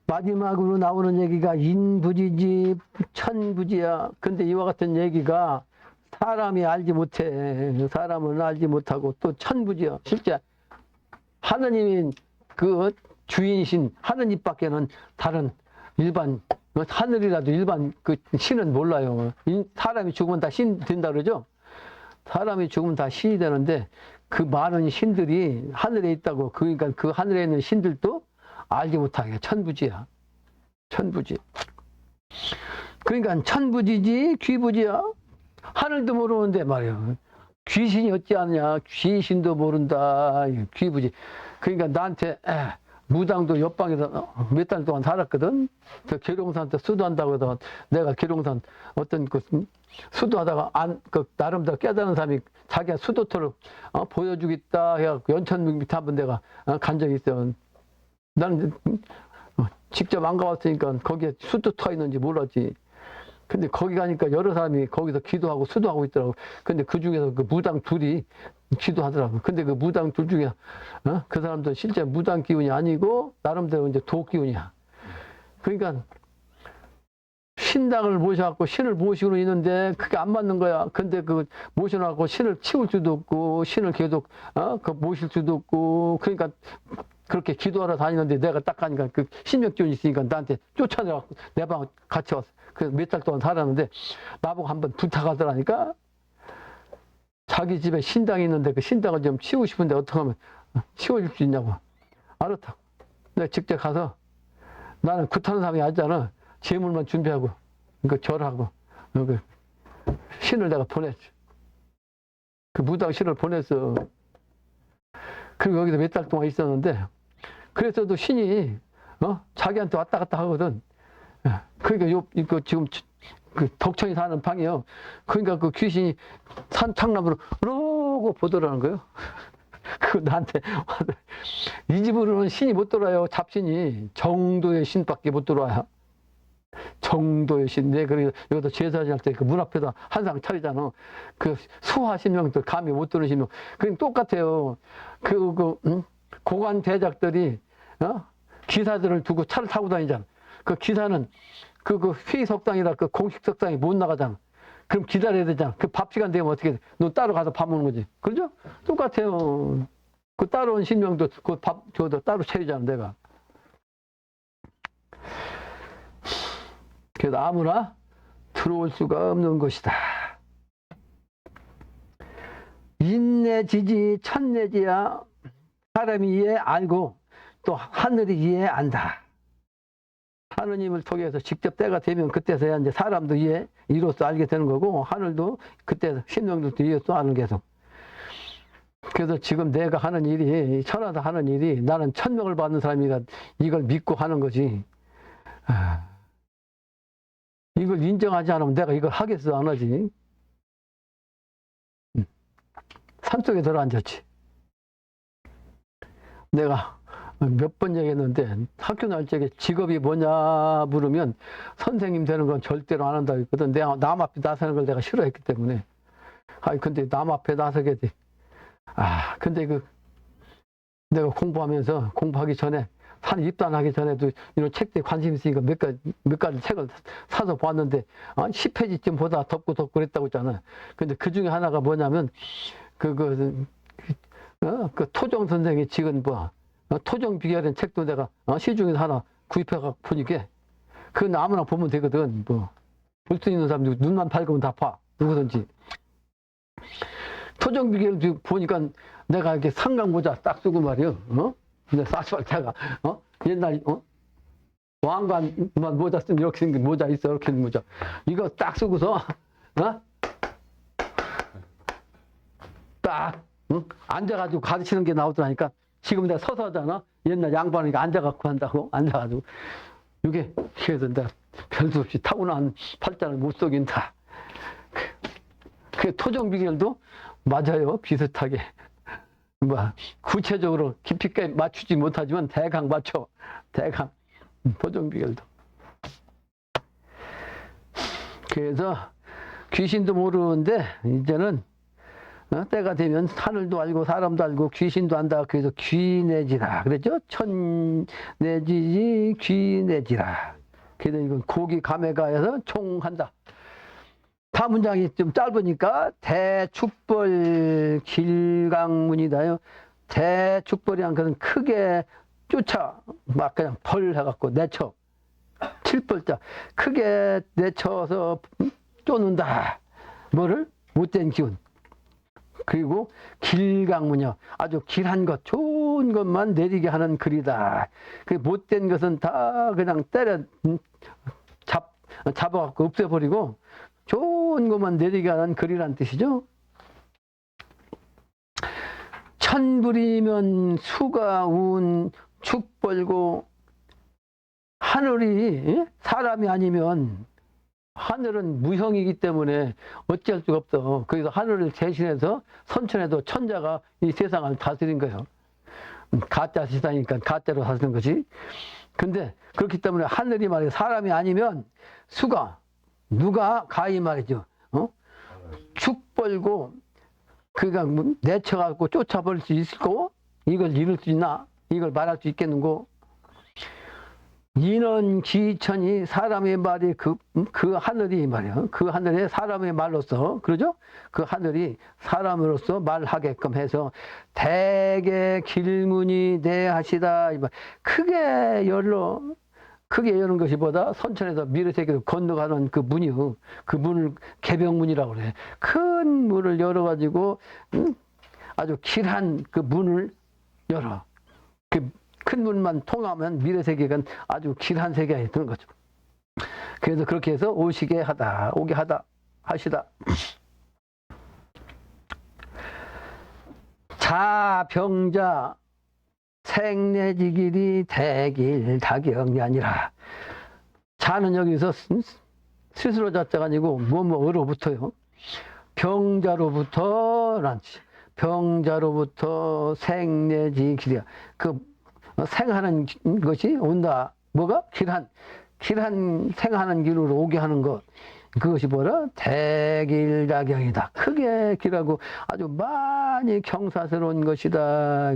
마지막으로 나오는 얘기가 인부지지 천부지야. 근데 이와 같은 얘기가 사람이 알지 못해. 사람은 알지 못하고 또 천부지야. 실제 하느님인 그 주인이신 하느님밖에는 다른 일반 하늘이라도 일반 그 신은 몰라요. 사람이 죽으면 다 신 된다 그러죠. 사람이 죽으면 다 신이 되는데 그 많은 신들이 하늘에 있다고. 그러니까 그 하늘에 있는 신들도 알지 못하게 천부지야. 천부지. 그러니까 천부지지 귀부지야. 하늘도 모르는데 말이야. 귀신이 어찌 아느냐. 귀신도 모른다. 귀부지. 그러니까 나한테 무당도 옆방에서 몇 달 동안 살았거든. 저 계룡산한테 수도한다고 해서 내가 계룡산 어떤 그 수도하다가 나름대로 깨달은 사람이 자기가 수도토를 보여주겠다 해갖고 연천문 밑에 한번 내가 간 적이 있어. 나는 직접 안 가봤으니까 거기에 숯도 터 있는지 몰랐지. 근데 거기 가니까 여러 사람이 거기서 기도하고 수도하고 있더라고. 근데 그 중에서 그 무당 둘이 기도하더라고. 근데 그 무당 둘 중에, 그 사람들 실제 무당 기운이 아니고, 나름대로 이제 도 기운이야. 그러니까, 신당을 모셔갖고 신을 모시고 있는데 그게 안 맞는 거야. 근데 그 모셔놓고 신을 치울 수도 없고, 신을 계속, 그 모실 수도 없고, 그러니까 그렇게 기도하러 다니는데 내가 딱 가니까 그 신명기운이 있으니까 나한테 쫓아내갖고 내 방 같이 왔어. 그래서 몇 달 동안 살았는데 나보고 한번 부탁하더라니까. 자기 집에 신당이 있는데 그 신당을 좀 치우고 싶은데 어떻게 하면 치워줄 수 있냐고. 알았다고. 내가 직접 가서 나는 굿하는 사람이 아니잖아. 재물만 준비하고 그 절하고 그 신을 내가 보냈지. 그 무당 신을 보냈어. 그리고 여기서 몇 달 동안 있었는데 그래서도 신이 자기한테 왔다 갔다 하거든. 그러니까 이거 지금 그 덕천이 사는 방이요. 그러니까 그 귀신이 산 창문으로 이러고 보더라는 거예요. 그 나한테 이 집으로는 신이 못 들어와요. 잡신이 정도의 신밖에 못 들어와요. 정도의 신. 내 그래서 여기서 제사지할 때 그 문 앞에다 한상 차리잖아. 그 수하 신명들 감히 못 들은 신명. 그냥 똑같아요. 고관 대작들이 기사들을 두고 차를 타고 다니잖아. 그 기사는 그 회의 석상이라 그 공식 석상에 못 나가잖아. 그럼 기다려야 되잖아. 그 밥 시간 되면 어떻게 돼? 너 따로 가서 밥 먹는 거지. 그렇죠? 똑같아요. 그 따로 온 신명도 그 밥 저도 따로 차리잖아, 내가. 그래서 아무나 들어올 수가 없는 것이다. 인내지지 천내지야. 사람이 이해 알고 또 하늘이 이해한다. 하느님을 통해서 직접 때가 되면 그때서야 이제 사람도 이로써 알게 되는 거고, 하늘도 그때 신명들도 이로써 아는 계속. 그래서 지금 내가 하는 일이, 천하다 하는 일이 나는 천명을 받는 사람이가 이걸 믿고 하는 거지. 이걸 인정하지 않으면 내가 이걸 하겠어, 안 하지? 산속에 들어앉았지. 내가 몇 번 얘기했는데 학교 다닐 적에 직업이 뭐냐 물으면 선생님 되는 건 절대로 안 한다고 했거든. 내가 남 앞에 나서는 걸 내가 싫어했기 때문에. 근데 남 앞에 나서게 돼. 근데 내가 공부하기 전에 산 입단하기 전에도 이런 책들에 관심 있으니까 몇 가지 책을 사서 봤는데 10페이지쯤 보다 덮고 그랬다고 했잖아. 근데 그 중에 하나가 뭐냐면 그 토종 선생이 지금 토종 비결이라는 책도 내가 시중에서 하나 구입해갖고 보니까 그건 아무나 보면 되거든. 볼 수 있는 사람들 눈만 밝으면 다 봐. 누구든지. 토종 비결을 보니까 내가 이렇게 상강 모자 딱 쓰고 말이요. 근데 사실 제가 옛날 왕관만 모자 쓰면 이렇게 생긴 모자 있어. 이렇게 생긴 모자. 이거 딱 쓰고서 딱 앉아가지고 가르치는 게 나오더라니까. 지금 내가 서서 하잖아. 옛날 양반이니까 앉아갖고 한다고. 앉아가지고. 이게 그래서 내가 별수 없이 타고난 팔자를 못 속인다. 그 토종 비결도 맞아요. 비슷하게. 구체적으로 깊이 있게 맞추지 못하지만 대강 맞춰. 대강. 토종 비결도. 그래서 귀신도 모르는데 이제는 때가 되면 하늘도 알고 사람도 알고 귀신도 안다. 그래서 귀내지라 그랬죠. 천내지지 귀내지라. 그래서 이건 고기 감회가에서 총한다. 다음 문장이 좀 짧으니까 대축벌 길강문이다요. 대축벌이란 것은 크게 쫓아 막 그냥 벌 해갖고 내쳐. 칠벌자 크게 내쳐서 쫓는다. 뭐를? 못된 기운. 그리고 길강문이요. 아주 길한 것, 좋은 것만 내리게 하는 글이다. 그 못된 것은 다 그냥 잡아갖고 없애버리고 좋은 것만 내리게 하는 글이란 뜻이죠. 천불이면 수가 운 축벌고, 하늘이 사람이 아니면 하늘은 무형이기 때문에 어찌할 수가 없어. 그래서 하늘을 대신해서 선천에도 천자가 이 세상을 다스린 거예요. 가짜 세상이니까 가짜로 다스린 거지. 근데 그렇기 때문에 하늘이 말이야 사람이 아니면 수가 누가 가히 말이죠. 축 벌고 그가 내쳐갖고 쫓아버릴 수 있을 거 이걸 이룰 수 있나? 이걸 말할 수 있겠는고? 인원 기천이 사람의 말이 그 하늘이 말이야. 그 하늘에 사람의 말로서 그러죠? 그 하늘이 사람으로서 말하게끔 해서 대개 길문이 내하시다. 크게 여는 것이 보다 선천에서 미래세계로 건너가는 그 문이요. 그 문을 개병문이라고 그래. 큰 문을 열어가지고 아주 길한 그 문을 열어. 그 큰 문만 통하면 미래세계가 아주 길한 세계에 드는 거죠. 그래서 그렇게 해서 오게 하다, 하시다. 자병자 생내지길이 대길 다경이 아니라 자는 여기서 스스로 자자가 아니고 뭐어로부터요. 병자로부터 생내지길이야. 그 생하는 것이 온다. 뭐가? 길한 생하는 길로 오게 하는 것. 그것이 뭐라? 대길다경이다. 크게 길하고 아주 많이 경사스러운 것이다.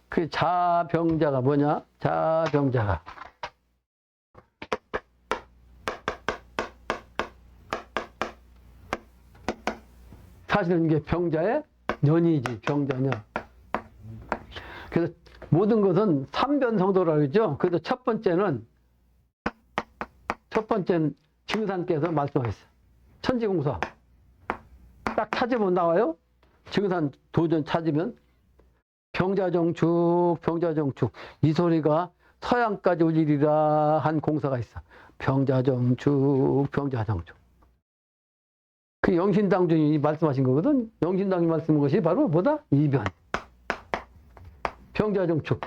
그 자병자가 뭐냐? 자병자가. 사실은 이게 병자의 년이지, 병자년. 그래서 모든 것은 삼변성도라고 그러죠. 그래서 첫 번째는 증산께서 말씀하셨어요. 천지공사. 딱 찾으면 나와요. 증산 도전 찾으면 병자정축. 이 소리가 서양까지 울리리라 한 공사가 있어. 병자정축. 그 영신당주님이 말씀하신 거거든. 영신당이 말씀한 것이 바로 뭐다? 이변. 병자정축.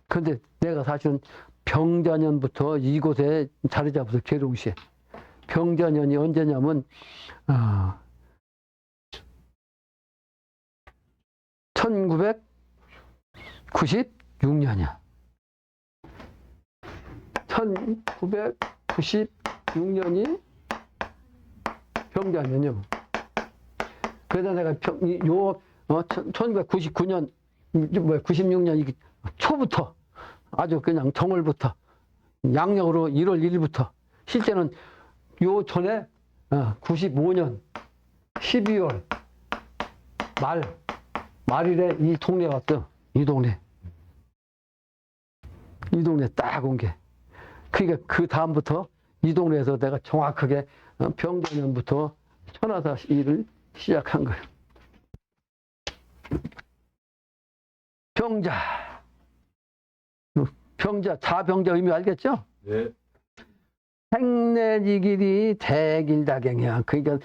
근데 내가 사실은 병자년부터 이곳에 자리 잡아서 계룡시에. 병자년이 언제냐면 1996년이야. 1996년이 병자년이요. 그래서 내가 1999년 96년 초부터 아주 그냥 정월부터 양력으로 1월 1일부터 실제는 요 전에 95년 12월 말일에 이 동네 왔어. 이 동네 딱 온 게. 그러니까 그 다음부터 이 동네에서 내가 정확하게 병자년부터 천하사 일을 시작한 거예요. 자병자 의미 알겠죠? 네. 생내지길이 대길다경이야. 그러니까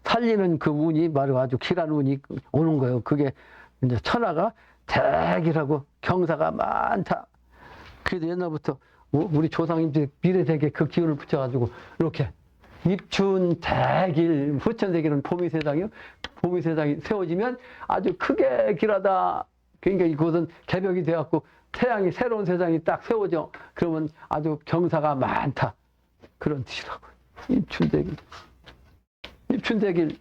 살리는 그 운이 바로 아주 길한 운이 오는 거예요. 그게 이제 천하가 대길하고 경사가 많다. 그래도 옛날부터 우리 조상님들이 미래세계 그 기운을 붙여가지고 이렇게 입춘 대길, 후천세계는 봄이세상이요. 봄이세상이 세워지면 아주 크게 길하다. 그러니까 이곳은 개벽이 되었고 태양이 새로운 세상이 딱 세워져. 그러면 아주 경사가 많다. 그런 뜻이라고. 입춘대길.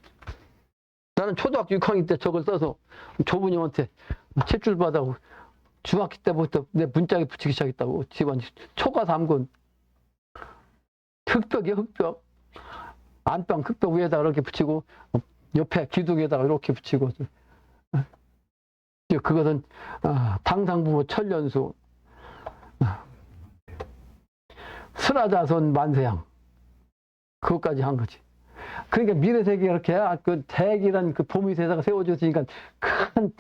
나는 초등학교 6학년 때 저걸 써서 조부님한테 칠줄 받아고 중학교 때부터 내 문짝에 붙이기 시작했다고. 집안 초가 3군. 흙벽이요, 흙벽. 안방 흙벽 위에다가 이렇게 붙이고 옆에 기둥에다가 이렇게 붙이고. 그것은 당상부모 천년수 슬하자손 만세양 그것까지 한 거지. 그러니까 미래세계가 이렇게 그 대기란 그 봄이 세상을 세워줬으니까 큰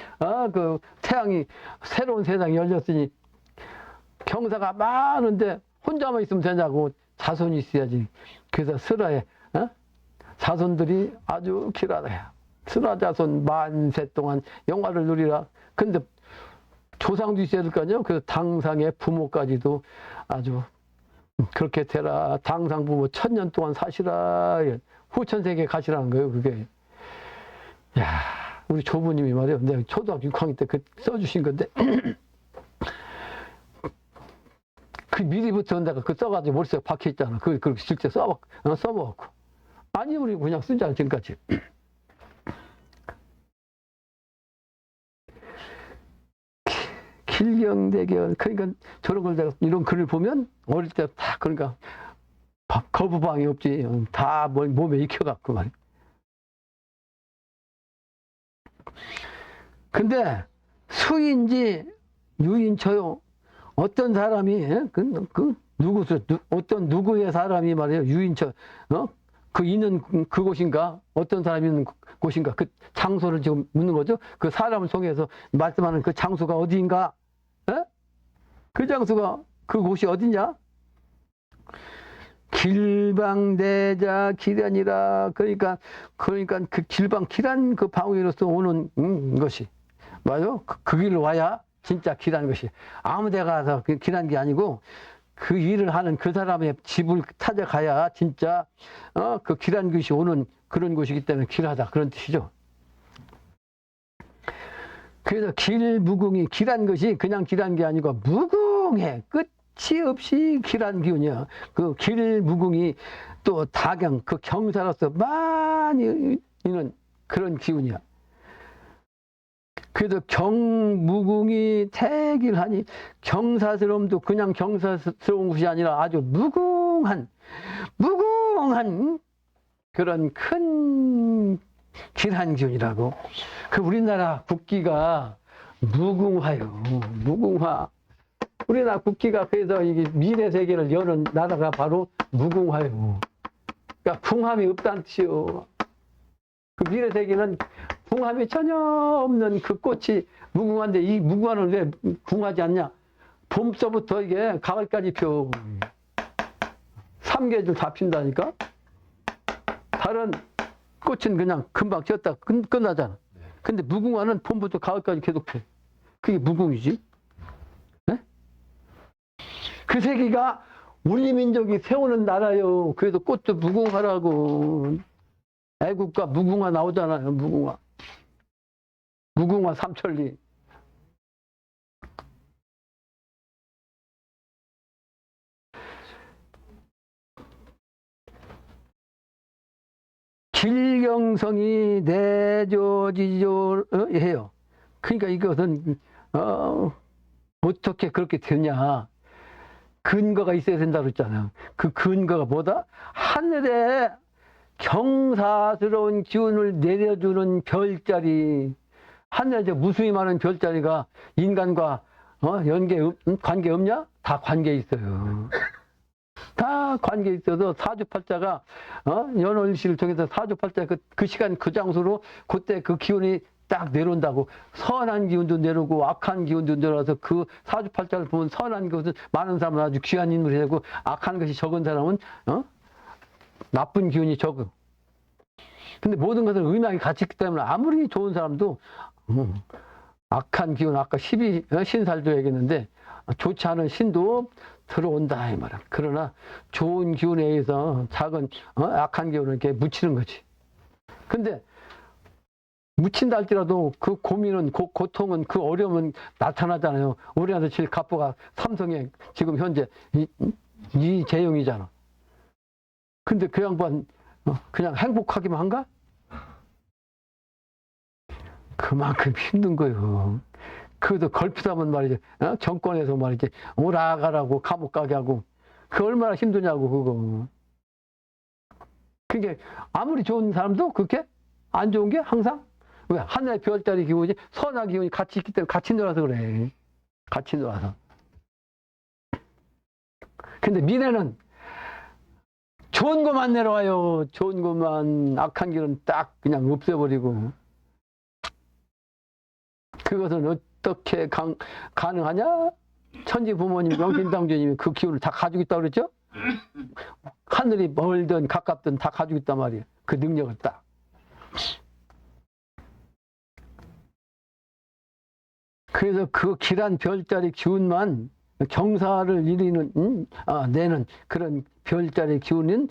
그 태양이 새로운 세상이 열렸으니 경사가 많은데 혼자만 있으면 되냐고. 자손이 있어야지. 그래서 슬하에 자손들이 아주 길하다. 슬하자손 만세 동안 영화를 누리라. 근데 조상도 있어야 될 거 아니에요? 그래서 당상의 부모까지도 아주 그렇게 되라. 당상 부모 1000년 동안 사시라. 후천세계 가시라는 거예요, 그게. 야, 우리 조부님이 말이에요. 내가 초등학교 6학년 때 그 써주신 건데. 그 미리부터 내가 그 써가지고 머릿속에 박혀있잖아. 그렇게 실제 써먹고. 아니, 우리 그냥 쓰잖아, 지금까지. 길경대견. 그러니까 저런 걸 내가 이런 글을 보면 어릴 때 다 그러니까 거부방이 없지. 다 몸에 익혀갖고 말이야. 근데 수인지 유인처요. 어떤 사람이 어떤 누구의 사람이 말이에요. 유인처 그 있는 그곳인가 어떤 사람이 있는 곳인가 그 장소를 지금 묻는 거죠. 그 사람을 통해서 말씀하는 그 장소가 어디인가? 에? 그 장소가 그곳이 어디냐? 길방대자 기란이라 그러니까 그 길방 기란 그 방위로서 오는 것이 맞아요. 그 길로 와야 진짜 길한 것이 아무 데 가서 길한 게 아니고 그 일을 하는 그 사람의 집을 찾아가야 진짜 그 길한 것이 오는 그런 곳이기 때문에 길하다 그런 뜻이죠. 그래서 길무궁이 길한 것이 그냥 길한 게 아니고 무궁해 끝이 없이 길한 기운이야. 그 길무궁이 또 다경 그 경사로서 많이 있는 그런 기운이야. 그래도 경무궁이 태길하니 경사스러움도 그냥 경사스러운 것이 아니라 아주 무궁한 그런 큰 길한 기운이라고. 그 우리나라 국기가 무궁화요. 무궁화. 우리나라 국기가 그래서 이게 미래 세계를 여는 나라가 바로 무궁화요. 그러니까 궁함이 없다는 뜻이요. 그 미래 세계는 궁함이 전혀 없는 그 꽃이 무궁화인데 이 무궁화는 왜 궁하지 않냐? 봄서부터 이게 가을까지 펴. 3계절 다 핀다니까? 다른 꽃은 그냥 금방 폈다 끝나잖아. 근데 무궁화는 봄부터 가을까지 계속 펴. 그게 무궁이지. 네? 그 세계가 우리 민족이 세우는 나라요. 그래서 꽃도 무궁화라고. 애국가 무궁화 나오잖아요. 무궁화 삼천리. 길경성이 내조지조 해요. 그러니까 이것은 어떻게 그렇게 되냐. 근거가 있어야 된다고 했잖아요. 그 근거가 뭐다? 하늘에 경사스러운 기운을 내려주는 별자리. 하늘에 무수히 많은 별자리가 인간과 관계 없냐? 다 관계 있어요. 다 관계 있어서 사주팔자가 연월일시를 통해서 사주팔자 그 시간 그 장소로 그때 그 기운이 딱 내려온다고. 선한 기운도 내려오고 악한 기운도 내려와서 그 사주팔자를 보면 선한 것은 많은 사람은 아주 귀한 인물이 되고 악한 것이 적은 사람은 나쁜 기운이 적어. 근데 모든 것은 의낙이 같이 있기 때문에 아무리 좋은 사람도 악한 기운 아까 12신살도 얘기했는데 좋지 않은 신도 들어온다 이 말이야. 그러나 좋은 기운에 의해서 작은 악한 기운을 이렇게 묻히는 거지. 근데 묻힌다 할지라도 그 고민은 고통은 그 어려움은 나타나잖아요. 우리나라 제일 갑부가 삼성에 지금 현재 이재용이잖아. 근데 그 양반 그냥 행복하기만 한가? 그만큼 힘든 거예요. 그래도 걸핏하면 말이지, 정권에서 말이지, 오라가라고 감옥 가게 하고, 그 얼마나 힘드냐고, 그거. 그게 아무리 좋은 사람도 그렇게 안 좋은 게 항상, 왜? 하늘의 별자리 기운이, 선한 기운이 같이 있기 때문에 같이 놀아서 그래. 같이 놀아서. 근데 미래는 좋은 것만 내려와요. 좋은 것만, 악한 길은 딱 그냥 없애버리고. 그것은 어떻게 가능하냐? 천지 부모님, 명진당주님이 그 기운을 다 가지고 있다고 그랬죠? 하늘이 멀든 가깝든 다 가지고 있단 말이에요. 그 능력을 딱. 그래서 그 길한 별자리 기운만 경사를 내는 그런 별자리 기운은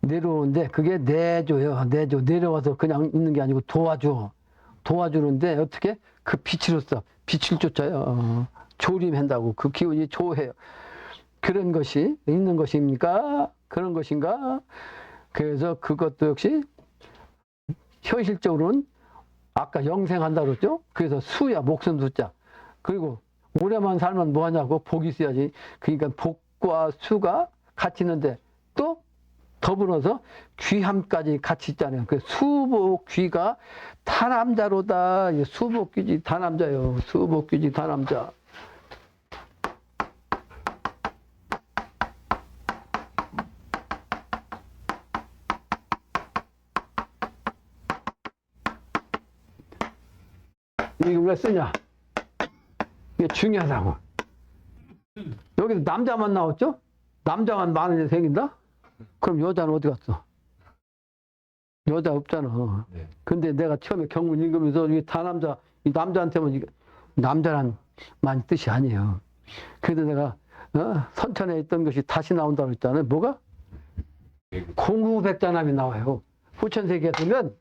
내려오는데 그게 내줘요. 내려와서 그냥 있는 게 아니고 도와주는데 어떻게? 그 빛으로서 빛을 쫓아요. 조림한다고 그 기운이 조해요. 그런 것이 있는 것입니까? 그런 것인가? 그래서 그것도 역시 현실적으로는 아까 영생한다고 그랬죠? 그래서 수야, 목숨 숫자. 그리고 오래만 살면 뭐하냐고? 복이 있어야지. 그러니까 복과 수가 같이 있는데 또 더불어서 귀함까지 같이 있잖아요. 그 수복 귀가 다남자로다. 수복 귀지 다남자요. 수복 귀지 다남자. 이거 왜 쓰냐? 이게 중요하다고. 여기서 남자만 나왔죠? 남자만 많은 애 생긴다? 그럼 여자는 어디 갔어? 여자 없잖아. 네. 근데 내가 처음에 경문 읽으면서 이게 다 남자, 이 남자한테만 이게 남자란 만 뜻이 아니에요. 그래도 내가 선천에 있던 것이 다시 나온다고 했잖아요. 뭐가? 공후백자남이 나와요. 후천세계에 들면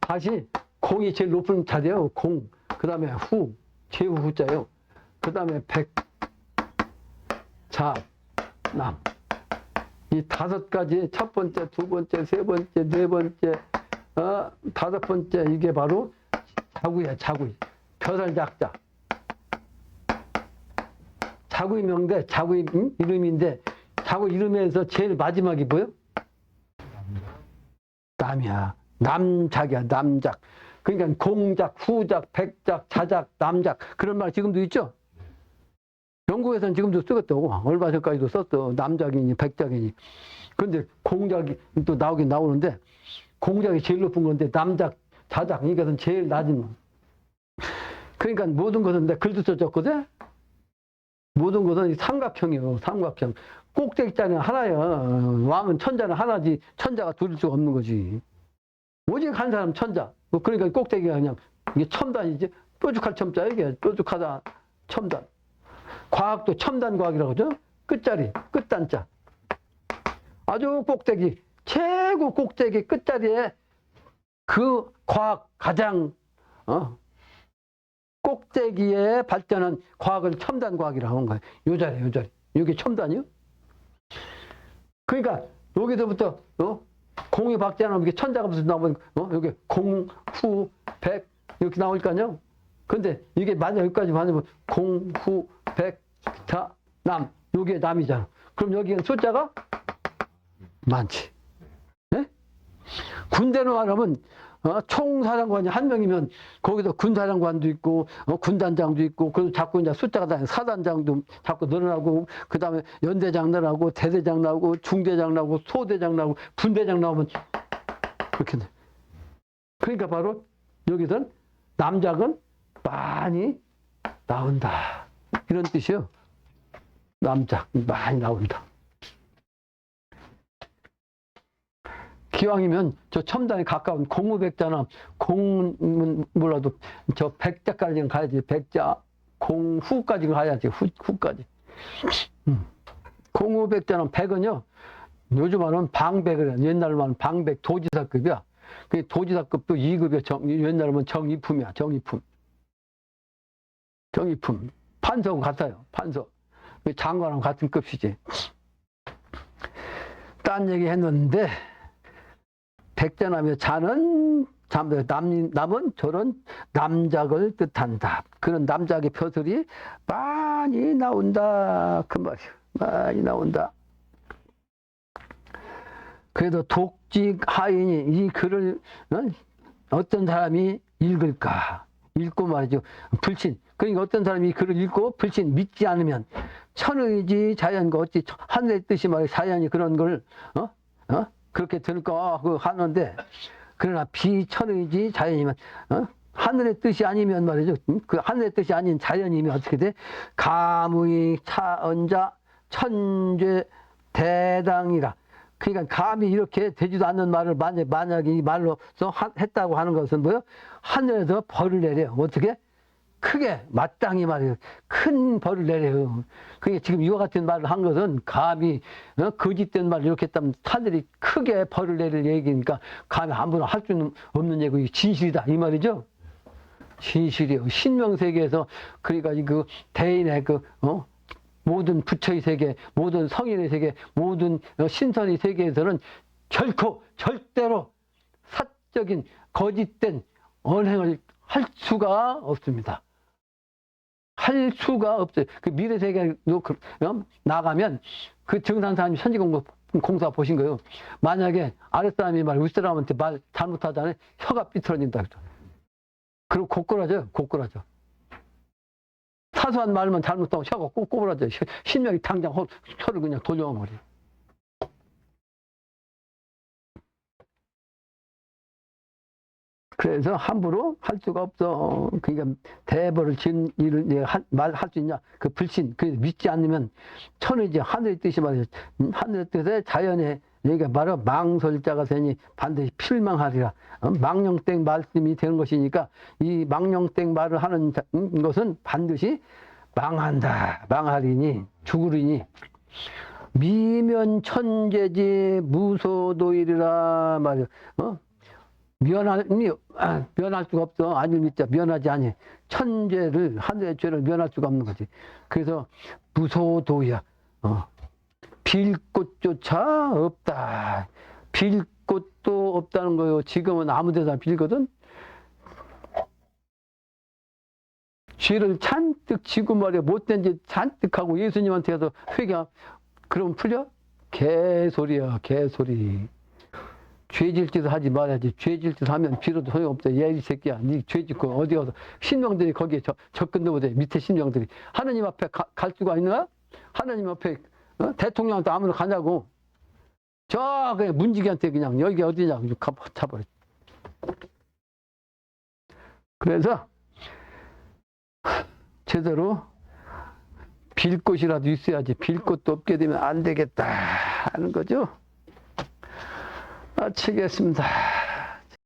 다시 공이 제일 높은 자리예요. 공. 그 다음에 후, 제후 후자예요. 그 다음에 백, 자, 남. 이 다섯 가지, 첫 번째, 두 번째, 세 번째, 네 번째, 다섯 번째, 이게 바로 자구야, 자구. 벼살작자. 자구의 명대, 자구의 이름인데, 자구 이름에서 제일 마지막이 뭐예요? 남이야. 남작이야, 남작. 그러니까 공작, 후작, 백작, 자작, 남작. 그런 말 지금도 있죠? 영국에서는 지금도 쓰겠다고. 얼마 전까지도 썼어. 남작이니, 백작이니. 그런데 공작이 또 나오긴 나오는데, 공작이 제일 높은 건데, 남작, 자작, 이것은 제일 낮은. 그러니까 모든 것은 내가 글도 써줬거든? 모든 것은 삼각형이에요. 삼각형. 꼭대기자는 하나야. 왕은 천자는 하나지, 천자가 둘일 수가 없는 거지. 오직 한 사람 천자. 그러니까 꼭대기가 그냥, 이게 첨단이지. 뾰족할 첨자, 이게 뾰족하다, 첨단. 과학도 첨단 과학이라고 하죠. 끝자리, 끝단자. 아주 꼭대기, 최고 꼭대기 끝자리에 그 과학 가장 꼭대기에 발전한 과학을 첨단 과학이라고 하는 거예요. 요 자리, 요 자리. 이게 첨단이요? 그러니까 여기서부터 공이 박자나면 이게 천자가 무슨 나오면 여기 공, 후, 백 이렇게 나올 거 아니에요? 근데 이게 만약 여기까지 맞으면 공, 후, 백, 자, 남. 요게 남이잖아. 그럼 여기는 숫자가 많지. 네? 군대로 말하면 총사령관이 한 명이면 거기서 군사령관도 있고 군단장도 있고 그래서 자꾸 이제 숫자가 다 사단장도 자꾸 늘어나고 그 다음에 연대장 늘어나고 대대장 나오고 중대장 나오고 소대장 나오고 분대장 나오면 그렇게 돼. 그러니까 바로 여기선 남작은 많이 나온다 이런 뜻이요. 남작 많이 나온다. 기왕이면 저 첨단에 가까운 공후백자나 공은 몰라도 저 백자까지는 가야지. 백자, 공후까지는 가야지. 후까지. 공후백자는 백은요. 요즘 말은 방백을 해요. 옛날 말은 방백 도지사급이야. 그 도지사급도 2급이야. 옛날 말은 정이품이야. 정이품. 정이품. 판서하고 같아요. 판서. 장관하고 같은 급이지. 딴 얘기 했는데 백자남의 자는 남은 저런 남작을 뜻한다. 그런 남작의 표들이 많이 나온다. 그 말이야. 많이 나온다. 그래도 독직 하인이 이 글을 어떤 사람이 읽을까? 읽고 말이죠. 불신. 그러니까 어떤 사람이 이 글을 읽고 불신 믿지 않으면 천의지 자연과 어찌 하늘의 뜻이 말이야. 자연이 그런 걸 그렇게 들까 하는데 그러나 비천의지 자연이면 하늘의 뜻이 아니면 말이죠. 그 하늘의 뜻이 아닌 자연이면 어떻게 돼? 감의 차언자 천죄 대당이라. 그러니까 감히 이렇게 되지도 않는 말을 만약에 이 말로서 했다고 하는 것은 뭐요? 하늘에서 벌을 내려요. 어떻게? 크게 마땅히 말이에요. 큰 벌을 내려요. 그러니까 지금 이와 같은 말을 한 것은 감히 거짓된 말을 이렇게 했다면 하늘이 크게 벌을 내릴 얘기니까 감히 함부로 할 수는 없는 얘기고 이게 진실이다 이 말이죠. 진실이요. 신명세계에서, 그러니까 그 대인의 모든 부처의 세계, 모든 성인의 세계, 모든 신선의 세계에서는 결코, 절대로 사적인 거짓된 언행을 할 수가 없습니다. 할 수가 없어요. 그 미래 세계로 나가면 그 정산사님 천지공사 보신 거예요. 만약에 아랫사람이 윗사람한테 말 잘못하잖아요. 혀가 삐뚤어진다. 그리고 고꾸라져요. 고꾸라져. 사소한 말만 잘못하면 혀가 꼬부라져요. 신명이 당장 혀를 그냥 돌려버려요. 그래서 함부로 할 수가 없어. 그러니까 대벌을 지은 일을 말할 수 있냐? 그 불신, 그 믿지 않으면 천의지 하늘의 뜻이 말이죠. 하늘의 뜻에 자연의 얘기가 바로 망설자가 되니 반드시 필망하리라. 망령땡 말씀이 되는 것이니까 이 망령땡 말을 하는 것은 반드시 망한다. 망하리니 죽으리니 미면 천재지 무소도일이라 말이야. 면할 수가 없어. 아니를 믿자. 면하지 아니. 천죄를, 하늘의 죄를 면할 수가 없는 거지. 그래서 무소도야. 빌 곳조차 없다. 빌 곳도 없다는 거요. 지금은 아무 데나 빌거든. 죄를 잔뜩 지고 말이야. 못된 짓 잔뜩 하고 예수님한테 가서 회개, 그럼 풀려? 개소리야, 개소리. 죄질 짓을 하지 말아야지. 죄질 짓을 하면 빌어도 소용없다. 얘 이 새끼야. 니 죄 짓고 어디 가서 신명들이 거기에 접근도 못해. 밑에 신명들이. 하나님 앞에 갈 수가 있나? 하나님 앞에 대통령한테 아무나 가냐고. 그냥 문지기한테 그냥 여기 어디냐. 잡아버려. 그래서 제대로 빌 곳이라도 있어야지. 빌 곳도 없게 되면 안 되겠다 하는 거죠. 마치겠습니다.